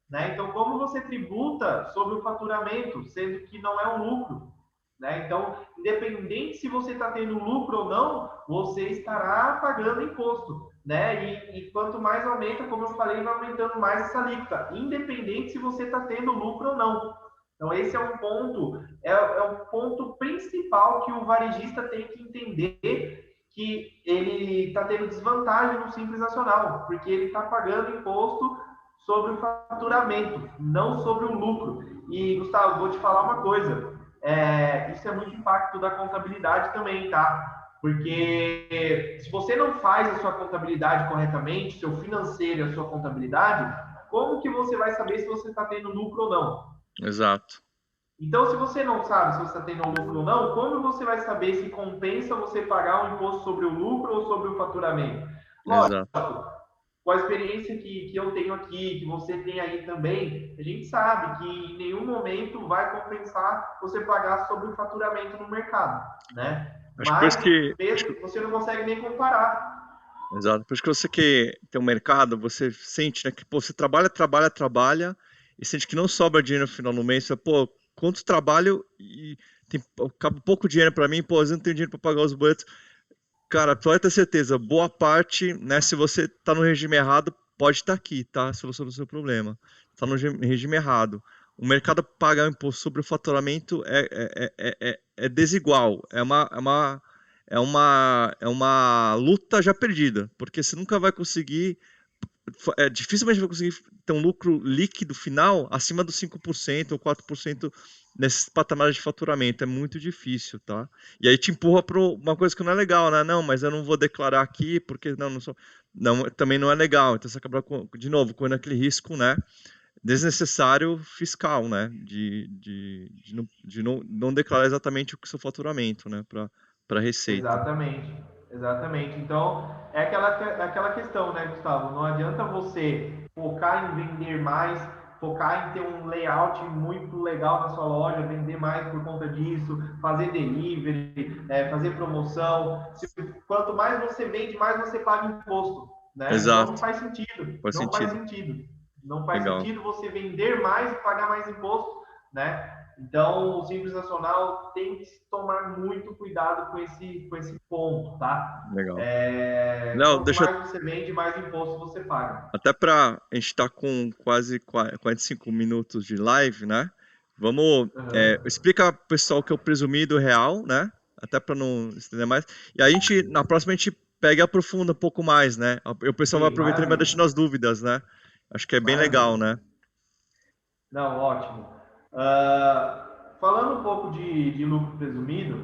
né? Então, como você tributa sobre o faturamento, sendo que não é um lucro? Né? Então, independente se você está tendo lucro ou não, você estará pagando imposto. Né? E quanto mais aumenta, como eu falei, vai aumentando mais essa alíquota, independente se você está tendo lucro ou não. Então, esse é um ponto, é o ponto principal que o varejista tem que entender, que ele está tendo desvantagem no Simples Nacional, porque ele está pagando imposto sobre o faturamento, não sobre o lucro. E, Gustavo, vou te falar uma coisa, isso é muito impacto da contabilidade também, tá? Porque se você não faz a sua contabilidade corretamente, seu financeiro, a sua contabilidade, como que você vai saber se você está tendo lucro ou não? exato, Então, se você não sabe se você está tendo lucro ou não, como você vai saber se compensa você pagar um imposto sobre o lucro ou sobre o faturamento? Lógico, exato, com a experiência que eu tenho aqui, que você tem aí também, a gente sabe que em nenhum momento vai compensar você pagar sobre o faturamento no mercado, né? acho que por isso Mas que, mesmo você não consegue nem comparar. exato, por isso que você que tem um mercado, você sente, né, que, pô, você trabalha, trabalha, trabalha, e sente que não sobra dinheiro no final do mês, você, pô, quanto trabalho e acaba pouco dinheiro para mim, pô, às vezes não tenho dinheiro para pagar os boletos. Cara, pode ter certeza, boa parte, né, se você tá no regime errado, pode estar aqui, tá? A solução do seu problema. Tá no regime errado. O mercado pagar o imposto sobre o faturamento é desigual. É uma luta já perdida, porque você nunca vai conseguir dificilmente vai conseguir ter um lucro líquido final acima dos 5% ou 4% nesses patamares de faturamento. É muito difícil, tá? E aí te empurra para uma coisa que não é legal, né? Não, mas eu não vou declarar aqui porque não sou. Não, também não é legal. Então você acaba, de novo, correndo aquele risco, né? Desnecessário fiscal, né? De não declarar exatamente o que é o seu faturamento, né? Para receita. Exatamente, exatamente. Então, é aquela questão, né, Gustavo? Não adianta você focar em vender mais, focar em ter um layout muito legal na sua loja, vender mais por conta disso, fazer delivery, fazer promoção. Quanto mais você vende, mais você paga imposto, né? Então, não Exato. faz sentido. Faz Não faz sentido. sentido. Não faz Legal. sentido você vender mais e pagar mais imposto, né? Então, o Simples Nacional tem que tomar muito cuidado com esse ponto, tá? Legal. Léo, Quanto deixa eu mais você vende, mais imposto você paga. até para a gente estar com quase 45 minutos de live, né? Vamos Uhum. explicar para o pessoal o que é o presumido real, né? Até para não estender mais. E a gente, na próxima, a gente pega e aprofunda um pouco mais, né? O pessoal vai Sim, aproveitando e vai maravilha. deixando as dúvidas, né? Acho que é bem legal, Maravilha. né? Não, ótimo. Falando um pouco de lucro presumido,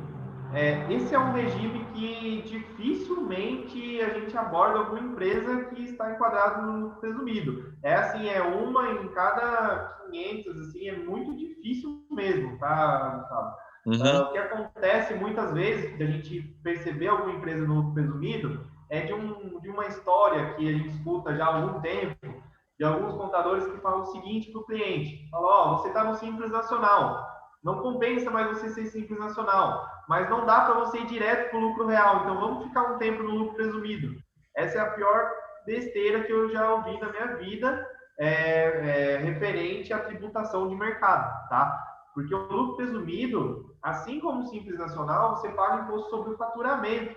esse é um regime que dificilmente a gente aborda alguma empresa que está enquadrada no lucro presumido. É assim, é uma em cada 500, assim, é muito difícil mesmo, tá, Gustavo? Uhum. O que acontece muitas vezes, da gente perceber alguma empresa no lucro presumido, é de uma história que a gente escuta já há algum tempo, de alguns contadores que falam o seguinte para o cliente: falam, ó, você está no Simples Nacional, não compensa mais você ser Simples Nacional, mas não dá para você ir direto para o lucro real, então vamos ficar um tempo no lucro presumido. Essa é a pior besteira que eu já ouvi na minha vida, referente à tributação de mercado, tá? Porque o lucro presumido, assim como o Simples Nacional, você paga imposto sobre o faturamento,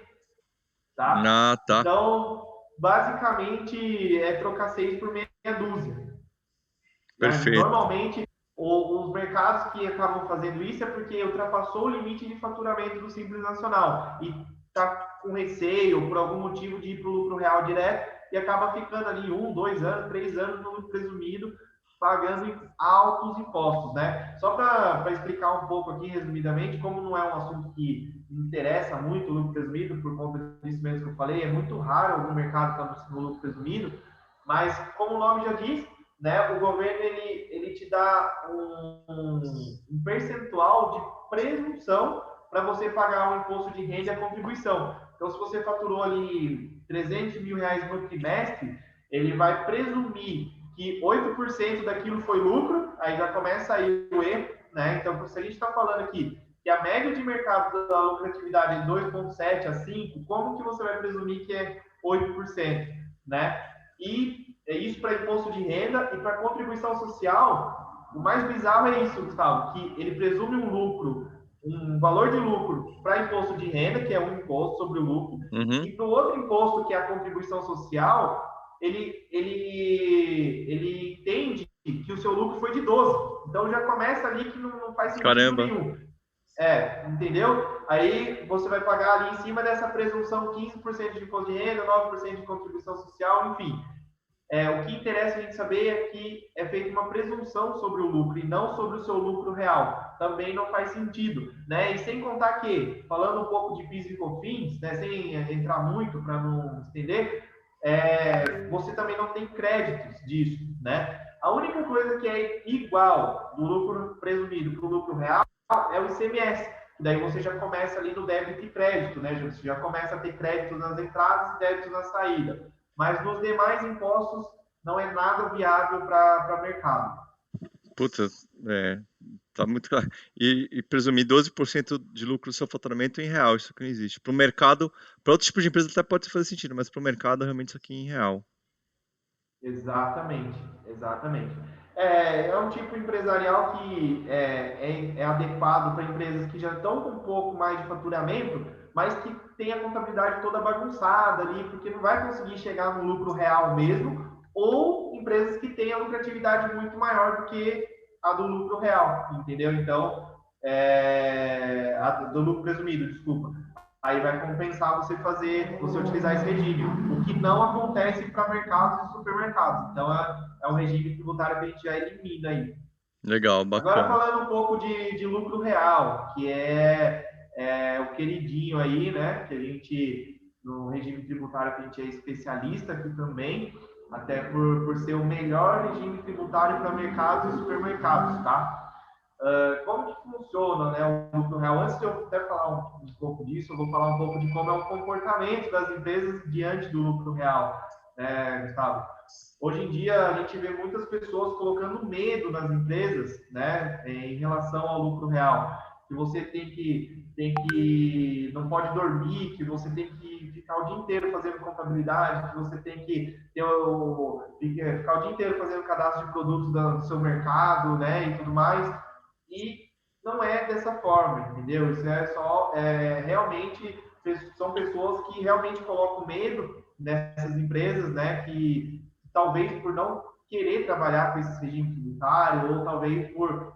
tá? Ah, tá. Então, basicamente, é trocar 6 por meia dúzia. Né? Perfeito. Normalmente, Os mercados que acabam fazendo isso é porque ultrapassou o limite de faturamento do Simples Nacional e está com receio, por algum motivo, de ir para o lucro real direto e acaba ficando ali 1, 2 anos, 3 anos no lucro presumido, pagando altos impostos, né? Só para explicar um pouco aqui, resumidamente, como não é um assunto que interessa muito o lucro presumido, por conta disso mesmo que eu falei, é muito raro algum mercado estar no lucro presumido, mas como o nome já diz, né, o governo ele te dá um percentual de presunção para você pagar o imposto de renda e a contribuição. Então, se você faturou ali 300 mil reais no trimestre, ele vai presumir que 8% daquilo foi lucro, aí já começa aí o erro, né? Então, se a gente está falando aqui que a média de mercado da lucratividade é 2,7 a 5, como que você vai presumir que é 8%, né? E isso para imposto de renda e para contribuição social. O mais bizarro é isso, Gustavo, que ele presume um lucro, um valor de lucro para imposto de renda, que é um imposto sobre o lucro, e para o outro imposto, que é a contribuição social, ele entende que o seu lucro foi de 12. Então já começa ali que não faz sentido Caramba. nenhum. Entendeu? Aí você vai pagar ali em cima dessa presunção 15% de imposto de renda, 9% de contribuição social, enfim. O que interessa a gente saber é que é feita uma presunção sobre o lucro e não sobre o seu lucro real. Também não faz sentido, né? E sem contar que, falando um pouco de PIS e COFINS, né, sem entrar muito para não estender, você também não tem créditos disso, né? A única coisa que é igual do lucro presumido para o lucro real é o ICMS. Daí você já começa ali no débito e crédito, né? Você já começa a ter créditos nas entradas e débitos na saída. Mas nos demais impostos não é nada viável para mercado. Puta, tá muito claro. E presumir 12% de lucro do seu faturamento em real, isso aqui não existe. Para o mercado, para outro tipo de empresa até pode fazer sentido, mas para o mercado, realmente, isso aqui é em real. Exatamente, exatamente. É um tipo empresarial que é adequado para empresas que já estão com um pouco mais de faturamento, mas que tem a contabilidade toda bagunçada ali, porque não vai conseguir chegar no lucro real mesmo, ou empresas que têm a lucratividade muito maior do que a do lucro real, entendeu? Então, do lucro presumido, desculpa. Aí vai compensar você utilizar esse regime, o que não acontece para mercados e supermercados. Então, é um regime tributário que a gente já elimina aí. Legal, Agora, bacana. falando um pouco de lucro real, que é o queridinho aí, né? Que a gente, no regime tributário, que a gente é especialista aqui também, até por ser o melhor regime tributário para mercados e supermercados, tá? Como que funciona, né, o lucro real? Antes de eu até falar um pouco disso, eu vou falar um pouco de como é o comportamento das empresas diante do lucro real, né, Gustavo? Hoje em dia, a gente vê muitas pessoas colocando medo nas empresas, né, em relação ao lucro real. Que você não pode dormir, que você tem que ficar o dia inteiro fazendo contabilidade, que você tem que ficar o dia inteiro fazendo cadastro de produtos do seu mercado, né, e tudo mais. E não é dessa forma, entendeu? Isso é só realmente são pessoas que realmente colocam medo nessas empresas, né? Que talvez por não querer trabalhar com esse regime tributário ou talvez por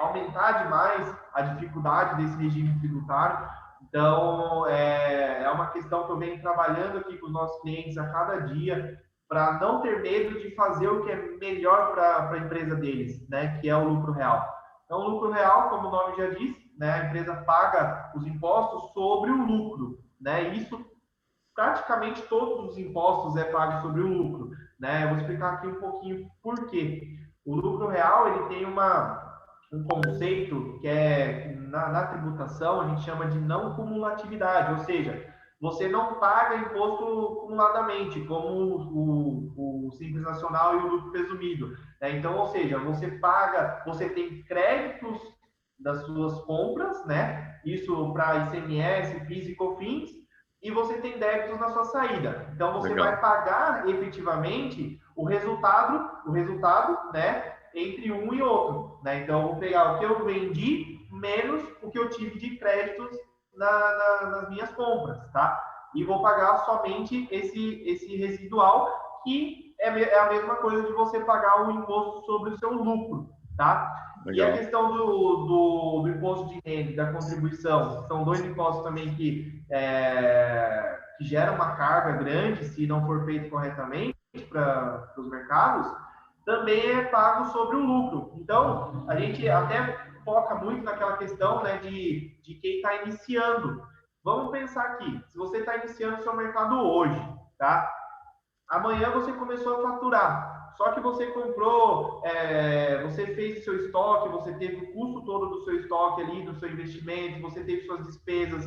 aumentar demais a dificuldade desse regime tributário. Então, é uma questão que eu venho trabalhando aqui com os nossos clientes a cada dia para não ter medo de fazer o que é melhor para a empresa deles, né? Que é o lucro real. Então, o lucro real, como o nome já diz, né, a empresa paga os impostos sobre o lucro, né? Isso, praticamente todos os impostos é pago sobre o lucro, né? Eu vou explicar aqui um pouquinho por quê. O lucro real, ele tem um conceito que na tributação, a gente chama de não cumulatividade, ou seja, você não paga imposto acumuladamente, como o Simples Nacional e o lucro presumido. Né? Então, ou seja, você tem créditos das suas compras, né? Isso para ICMS, PIS e COFINS, e você tem débitos na sua saída. Então, você Legal. vai pagar efetivamente o resultado, né? Entre um e outro. Né? Então, eu vou pegar o que eu vendi menos o que eu tive de créditos nas minhas compras, tá? E vou pagar somente esse residual, que é a mesma coisa de você pagar o imposto sobre o seu lucro, tá? E a Legal. questão do imposto de renda, da contribuição, são dois impostos também que geram uma carga grande se não for feito corretamente para os mercados, também é pago sobre o lucro. Então, a gente até foca muito naquela questão, né, de quem está iniciando. Vamos pensar aqui, se você está iniciando o seu mercado hoje, tá? Amanhã você começou a faturar, só que você comprou, você fez o seu estoque, você teve o custo todo do seu estoque ali, do seu investimento, você teve suas despesas,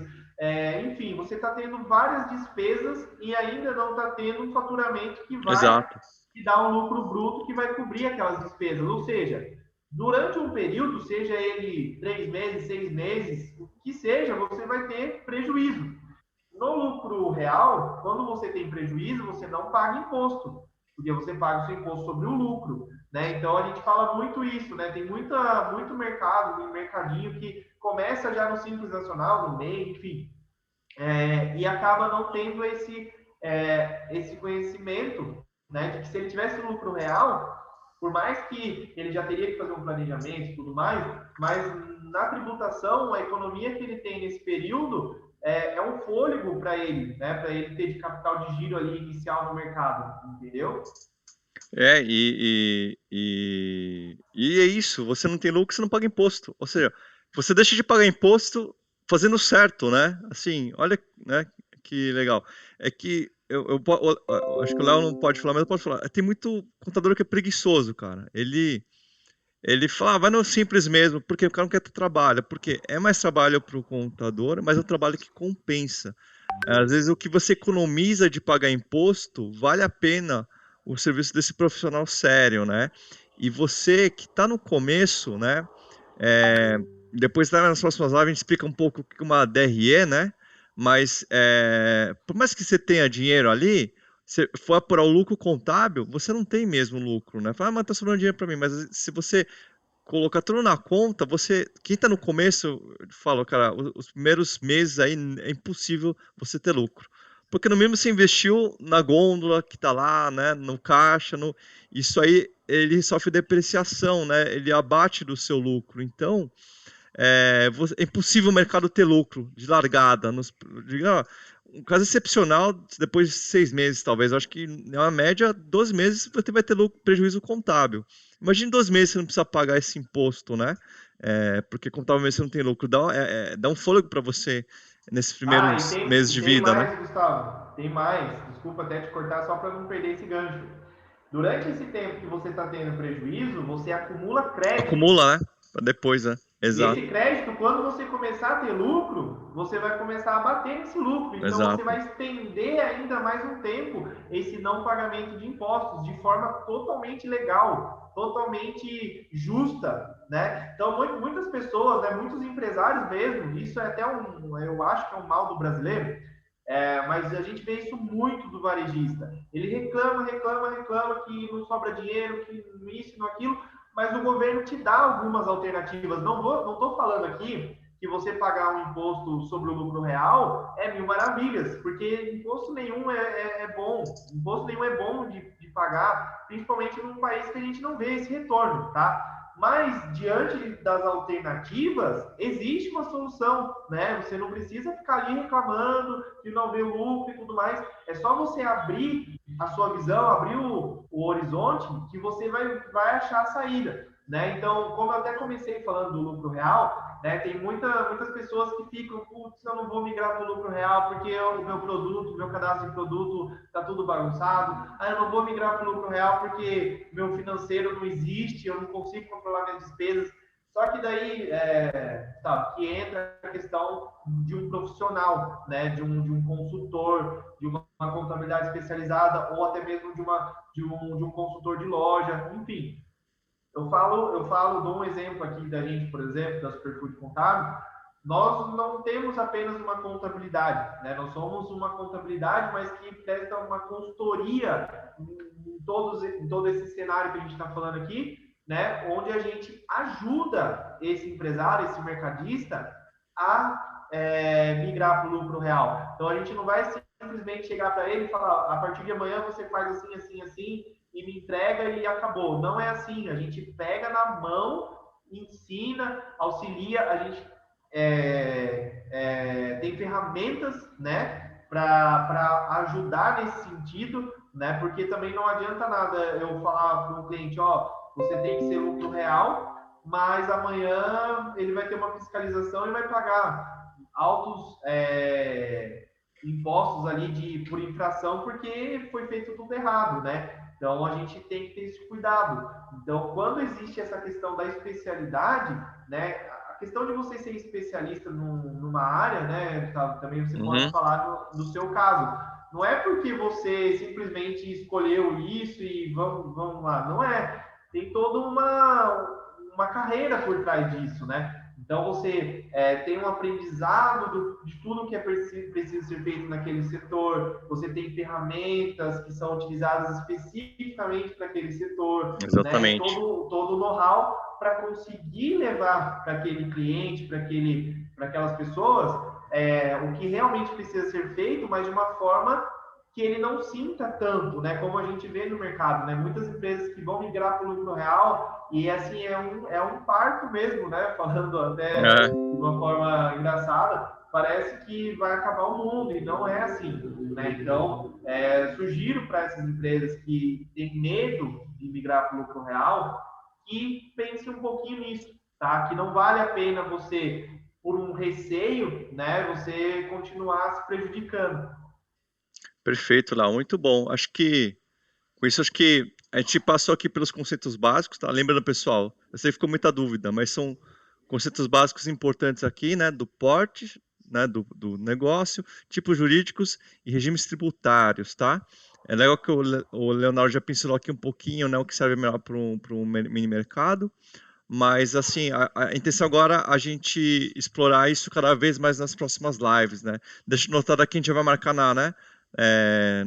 enfim, você está tendo várias despesas e ainda não está tendo um faturamento que vai Exato. te dar um lucro bruto que vai cobrir aquelas despesas. Ou seja, durante um período, seja ele 3 meses, 6 meses, o que seja, você vai ter prejuízo. No lucro real, quando você tem prejuízo, você não paga imposto, porque você paga o seu imposto sobre o lucro, né? Então a gente fala muito isso, né? Tem muito mercado, um mercadinho que começa já no Simples Nacional, no MEI, enfim, e acaba não tendo esse conhecimento, né? De que se ele tivesse um lucro real, por mais que ele já teria que fazer um planejamento e tudo mais, mas na tributação, a economia que ele tem nesse período é um fôlego para ele, né? Para ele ter de capital de giro ali inicial no mercado, entendeu? E é isso, você não tem lucro, você não paga imposto. Ou seja, você deixa de pagar imposto fazendo certo, né? Assim, olha, né, que legal. É que eu acho que o Léo não pode falar, mas eu posso falar. Tem muito contador que é preguiçoso, cara. Ele fala, vai no simples mesmo, porque o cara não quer ter trabalho, porque é mais trabalho para o contador, mas é um trabalho que compensa. Às vezes o que você economiza de pagar imposto vale a pena o serviço desse profissional sério, né? E você que está no começo, né? é, Depois nas próximas lives a gente explica um pouco o que é uma DRE, né? Mas por mais que você tenha dinheiro ali, se for apurar o lucro contábil, você não tem mesmo lucro, né? Fala, mas tá sobrando dinheiro para mim. Mas se você colocar tudo na conta, quem tá no começo, eu falo, cara, os primeiros meses aí é impossível você ter lucro. Porque no mínimo você investiu na gôndola que tá lá, né, no caixa, isso aí ele sofre depreciação, né? Ele abate do seu lucro. Então, é impossível o mercado ter lucro de largada. Um caso excepcional, depois de 6 meses, talvez. Eu acho que, na média, 12 meses você vai ter lucro, prejuízo contábil. Imagine 12 meses você não precisa pagar esse imposto, né? Porque contabilmente você não tem lucro. Dá um fôlego para você nesses Ah, primeiros meses e de tem vida, né? mais, Gustavo, tem mais. Desculpa até te cortar só para não perder esse gancho. Durante esse tempo que você está tendo prejuízo, você acumula crédito. Acumula, né? Para depois, né? E Exato, esse crédito, quando você começar a ter lucro, você vai começar a bater nesse lucro. Então, você exato. vai estender ainda mais um tempo esse não pagamento de impostos de forma totalmente legal, totalmente justa, né? Então, muitas pessoas, né, muitos empresários mesmo, isso é até eu acho que é um mal do brasileiro, mas a gente vê isso muito do varejista. Ele reclama que não sobra dinheiro, que isso, não aquilo, mas o governo te dá algumas alternativas. Não estou falando aqui que você pagar um imposto sobre o lucro real é mil maravilhas, porque imposto nenhum é bom. Imposto nenhum é bom de pagar, principalmente num país que a gente não vê esse retorno, tá? Mas, diante das alternativas, existe uma solução, né? Você não precisa ficar ali reclamando de não ver o lucro e tudo mais. É só você abrir a sua visão, abrir o horizonte, que você vai achar a saída, né? Então, como eu até comecei falando do lucro real, né? Tem muitas pessoas que ficam, putz, eu não vou migrar para o lucro real porque o meu produto, o meu cadastro de produto está tudo bagunçado. Ah, eu não vou migrar para o lucro real porque meu financeiro não existe, eu não consigo controlar minhas despesas. Só que daí, sabe, que entra a questão de um profissional, né, de um consultor, de uma contabilidade especializada ou até mesmo de um consultor de loja, enfim. Dou um exemplo aqui da gente, por exemplo, da Superfood Contábil. Nós não temos apenas uma contabilidade, né? Nós somos uma contabilidade, mas que presta uma consultoria em todo esse cenário que a gente está falando aqui, né? Onde a gente ajuda esse empresário, esse mercadista, a migrar para o lucro real. Então a gente não vai simplesmente chegar para ele e falar: a partir de amanhã você faz assim, assim, assim, e me entrega e acabou. Não é assim. A gente pega na mão ensina, auxilia, a gente tem ferramentas, né, para ajudar nesse sentido, né, porque também não adianta nada eu falar para um cliente, ó, você tem que ser lucro real, mas amanhã ele vai ter uma fiscalização e vai pagar altos impostos ali por infração porque foi feito tudo errado, né? Então a gente tem que ter esse cuidado. Então, quando existe essa questão da especialidade, né, a questão de você ser especialista numa área, né, também você pode Uhum. falar no seu caso. Não é porque você simplesmente escolheu isso e vamos lá. Não é. Tem toda uma carreira por trás disso, né? Então, você tem um aprendizado de tudo que precisa ser feito naquele setor, você tem ferramentas que são utilizadas especificamente para aquele setor, né? E Exatamente. todo o know-how para conseguir levar para aquele cliente, para aquelas pessoas, o que realmente precisa ser feito, mas de uma forma que ele não sinta tanto, né? Como a gente vê no mercado, né? Muitas empresas que vão migrar para o lucro real e assim é um parto mesmo, né? Falando até É, de uma forma engraçada, parece que vai acabar o mundo e não é assim, né? Então, sugiro para essas empresas que têm medo de migrar para o lucro real que pense um pouquinho nisso, tá? Que não vale a pena você, por um receio, né? Você continuar se prejudicando. perfeito, Léo. Muito bom. Acho que com isso, acho que a gente passou aqui pelos conceitos básicos, tá? Lembrando, pessoal, eu sei que ficou muita dúvida, mas são conceitos básicos importantes aqui, né? Do porte, né? Do negócio, tipos jurídicos e regimes tributários, tá? É legal que o Leonardo já pincelou aqui um pouquinho, né? O que serve melhor para um mini mercado, mas assim, a intenção agora é a gente explorar isso cada vez mais nas próximas lives, né? Deixa eu notar daqui, a gente já vai marcar né?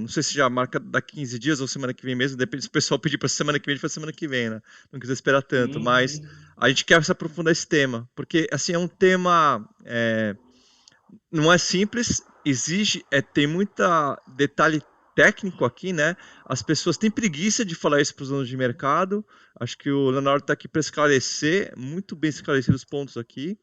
Não sei se já marca daqui 15 dias ou semana que vem mesmo, depende se o pessoal pedir para semana que vem, foi semana que vem, né? Não quiser esperar tanto, Sim, mas sim. a gente quer se aprofundar esse tema, porque assim, é um tema, não é simples, exige, tem muita detalhe técnico aqui, né? As pessoas têm preguiça de falar isso para os donos de mercado. Acho que o Leonardo está aqui para esclarecer, muito bem esclarecidos os pontos aqui.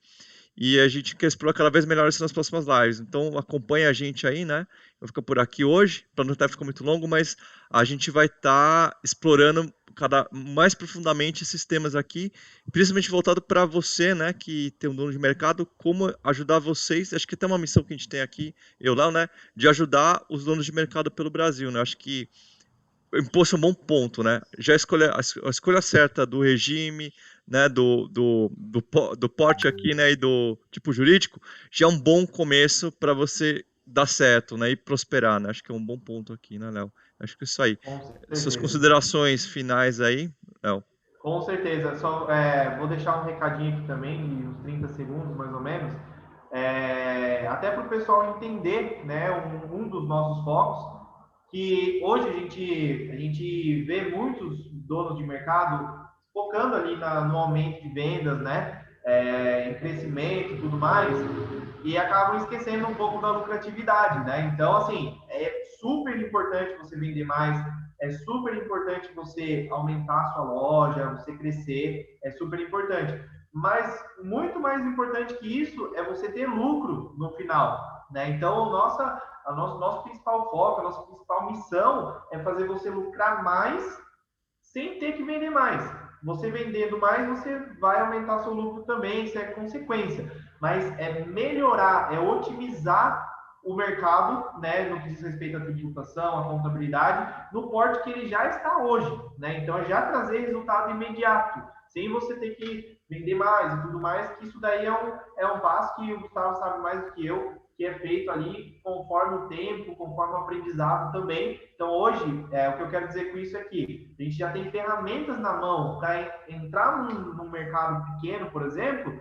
E a gente quer explorar cada vez melhor isso nas próximas lives. Então acompanha a gente aí, né? Eu vou ficar por aqui hoje, para não ficar muito longo, mas a gente vai estar explorando cada mais profundamente esses temas aqui, principalmente voltado para você, né, que tem um dono de mercado, como ajudar vocês. Acho que tem uma missão que a gente tem aqui, eu lá, né, de ajudar os donos de mercado pelo Brasil, né? Acho que imposto é um bom ponto, né? Já a escolha certa do regime, né, do porte aqui, né, e do tipo jurídico, já é um bom começo para você dar certo, né, e prosperar, né? Acho que é um bom ponto aqui, né, Léo? Acho que é isso aí. Com Suas certeza. considerações finais aí, Léo? Com certeza. Só vou deixar um recadinho aqui também, de uns 30 segundos mais ou menos, até para o pessoal entender, né, um dos nossos focos, que hoje a gente vê muitos donos de mercado focando ali no aumento de vendas, né, em crescimento e tudo mais, e acabam esquecendo um pouco da lucratividade, né? Então, assim, é super importante você vender mais, é super importante você aumentar a sua loja, você crescer, é super importante. Mas muito mais importante que isso é você ter lucro no final, né? Então, nosso principal foco, a nossa principal missão é fazer você lucrar mais sem ter que vender mais. Você vendendo mais, você vai aumentar seu lucro também, isso é consequência. Mas é melhorar, é otimizar o mercado, né, no que diz respeito à tributação, à contabilidade, no porte que ele já está hoje, né? Então, é já trazer resultado imediato, sem você ter que vender mais e tudo mais, que isso daí é um passo que o Gustavo sabe mais do que eu, que é feito ali conforme o tempo, conforme o aprendizado também. Então, hoje, o que eu quero dizer com isso é que a gente já tem ferramentas na mão para entrar num mercado pequeno, por exemplo,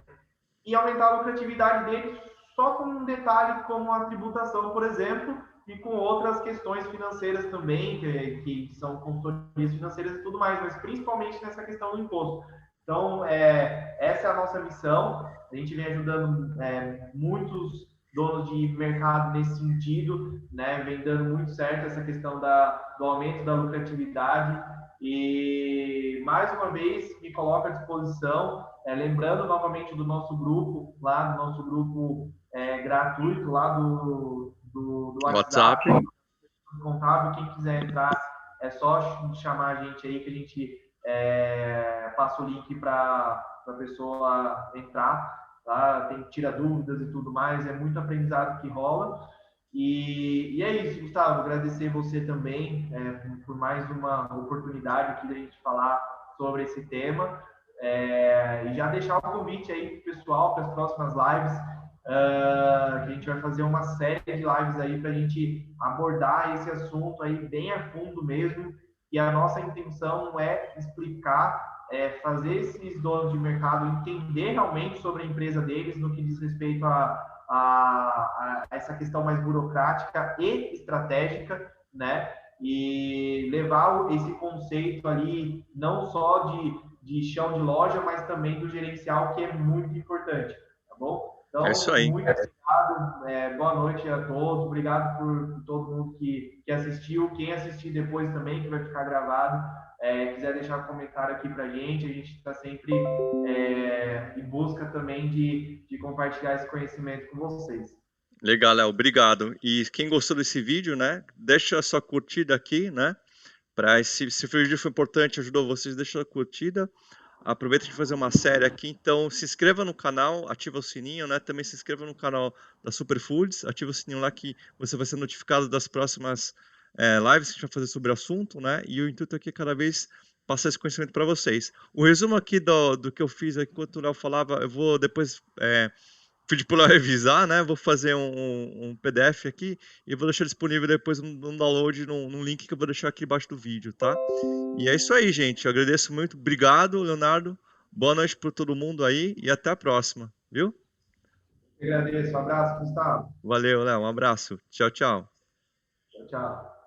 e aumentar a lucratividade dele só com um detalhe como a tributação, por exemplo, e com outras questões financeiras também, que são consultorias financeiras e tudo mais, mas principalmente nessa questão do imposto. Então, essa é a nossa missão. A gente vem ajudando muitos donos de mercado nesse sentido, né? Vem dando muito certo essa questão do aumento da lucratividade. E, mais uma vez, me coloco à disposição. lembrando novamente do nosso grupo, lá do nosso grupo gratuito, lá do WhatsApp. WhatsApp, do Contábil, quem quiser entrar, é só chamar a gente aí que a gente passa o link para a pessoa entrar, tá? Tira dúvidas e tudo mais, é muito aprendizado que rola. E é isso, Gustavo, agradecer você também por mais uma oportunidade aqui da gente falar sobre esse tema. E já deixar o convite aí para o pessoal para as próximas lives, que a gente vai fazer uma série de lives aí para a gente abordar esse assunto aí bem a fundo mesmo. E a nossa intenção é explicar, fazer esses donos de mercado entender realmente sobre a empresa deles no que diz respeito a essa questão mais burocrática e estratégica, né? E levar esse conceito ali não só de chão de loja, mas também do gerencial, que é muito importante, tá bom? É isso Então, aí. muito obrigado, boa noite a todos, obrigado por todo mundo que assistiu, quem assistir depois também, que vai ficar gravado, quiser deixar um comentário aqui pra gente, a gente está sempre em busca também de compartilhar esse conhecimento com vocês. Legal, Léo, obrigado. E quem gostou desse vídeo, né, deixa a sua curtida aqui, né, se o vídeo foi importante, ajudou vocês, deixa a curtida. Aproveita de fazer uma série aqui, então se inscreva no canal, ativa o sininho, né? Também se inscreva no canal da Superfoods, ativa o sininho lá que você vai ser notificado das próximas lives que a gente vai fazer sobre o assunto, né? E o intuito aqui é cada vez passar esse conhecimento para vocês. O resumo aqui do que eu fiz aqui, enquanto o Léo falava, eu vou depois pedir para revisar, né? Vou fazer um PDF aqui e vou deixar disponível depois um download num link que eu vou deixar aqui embaixo do vídeo, tá? E é isso aí, gente. Eu agradeço muito. Obrigado, Leonardo. Boa noite para todo mundo aí e até a próxima, viu? Eu agradeço. Um abraço, Gustavo. Valeu, Léo. Um abraço. Tchau, tchau. Tchau, tchau.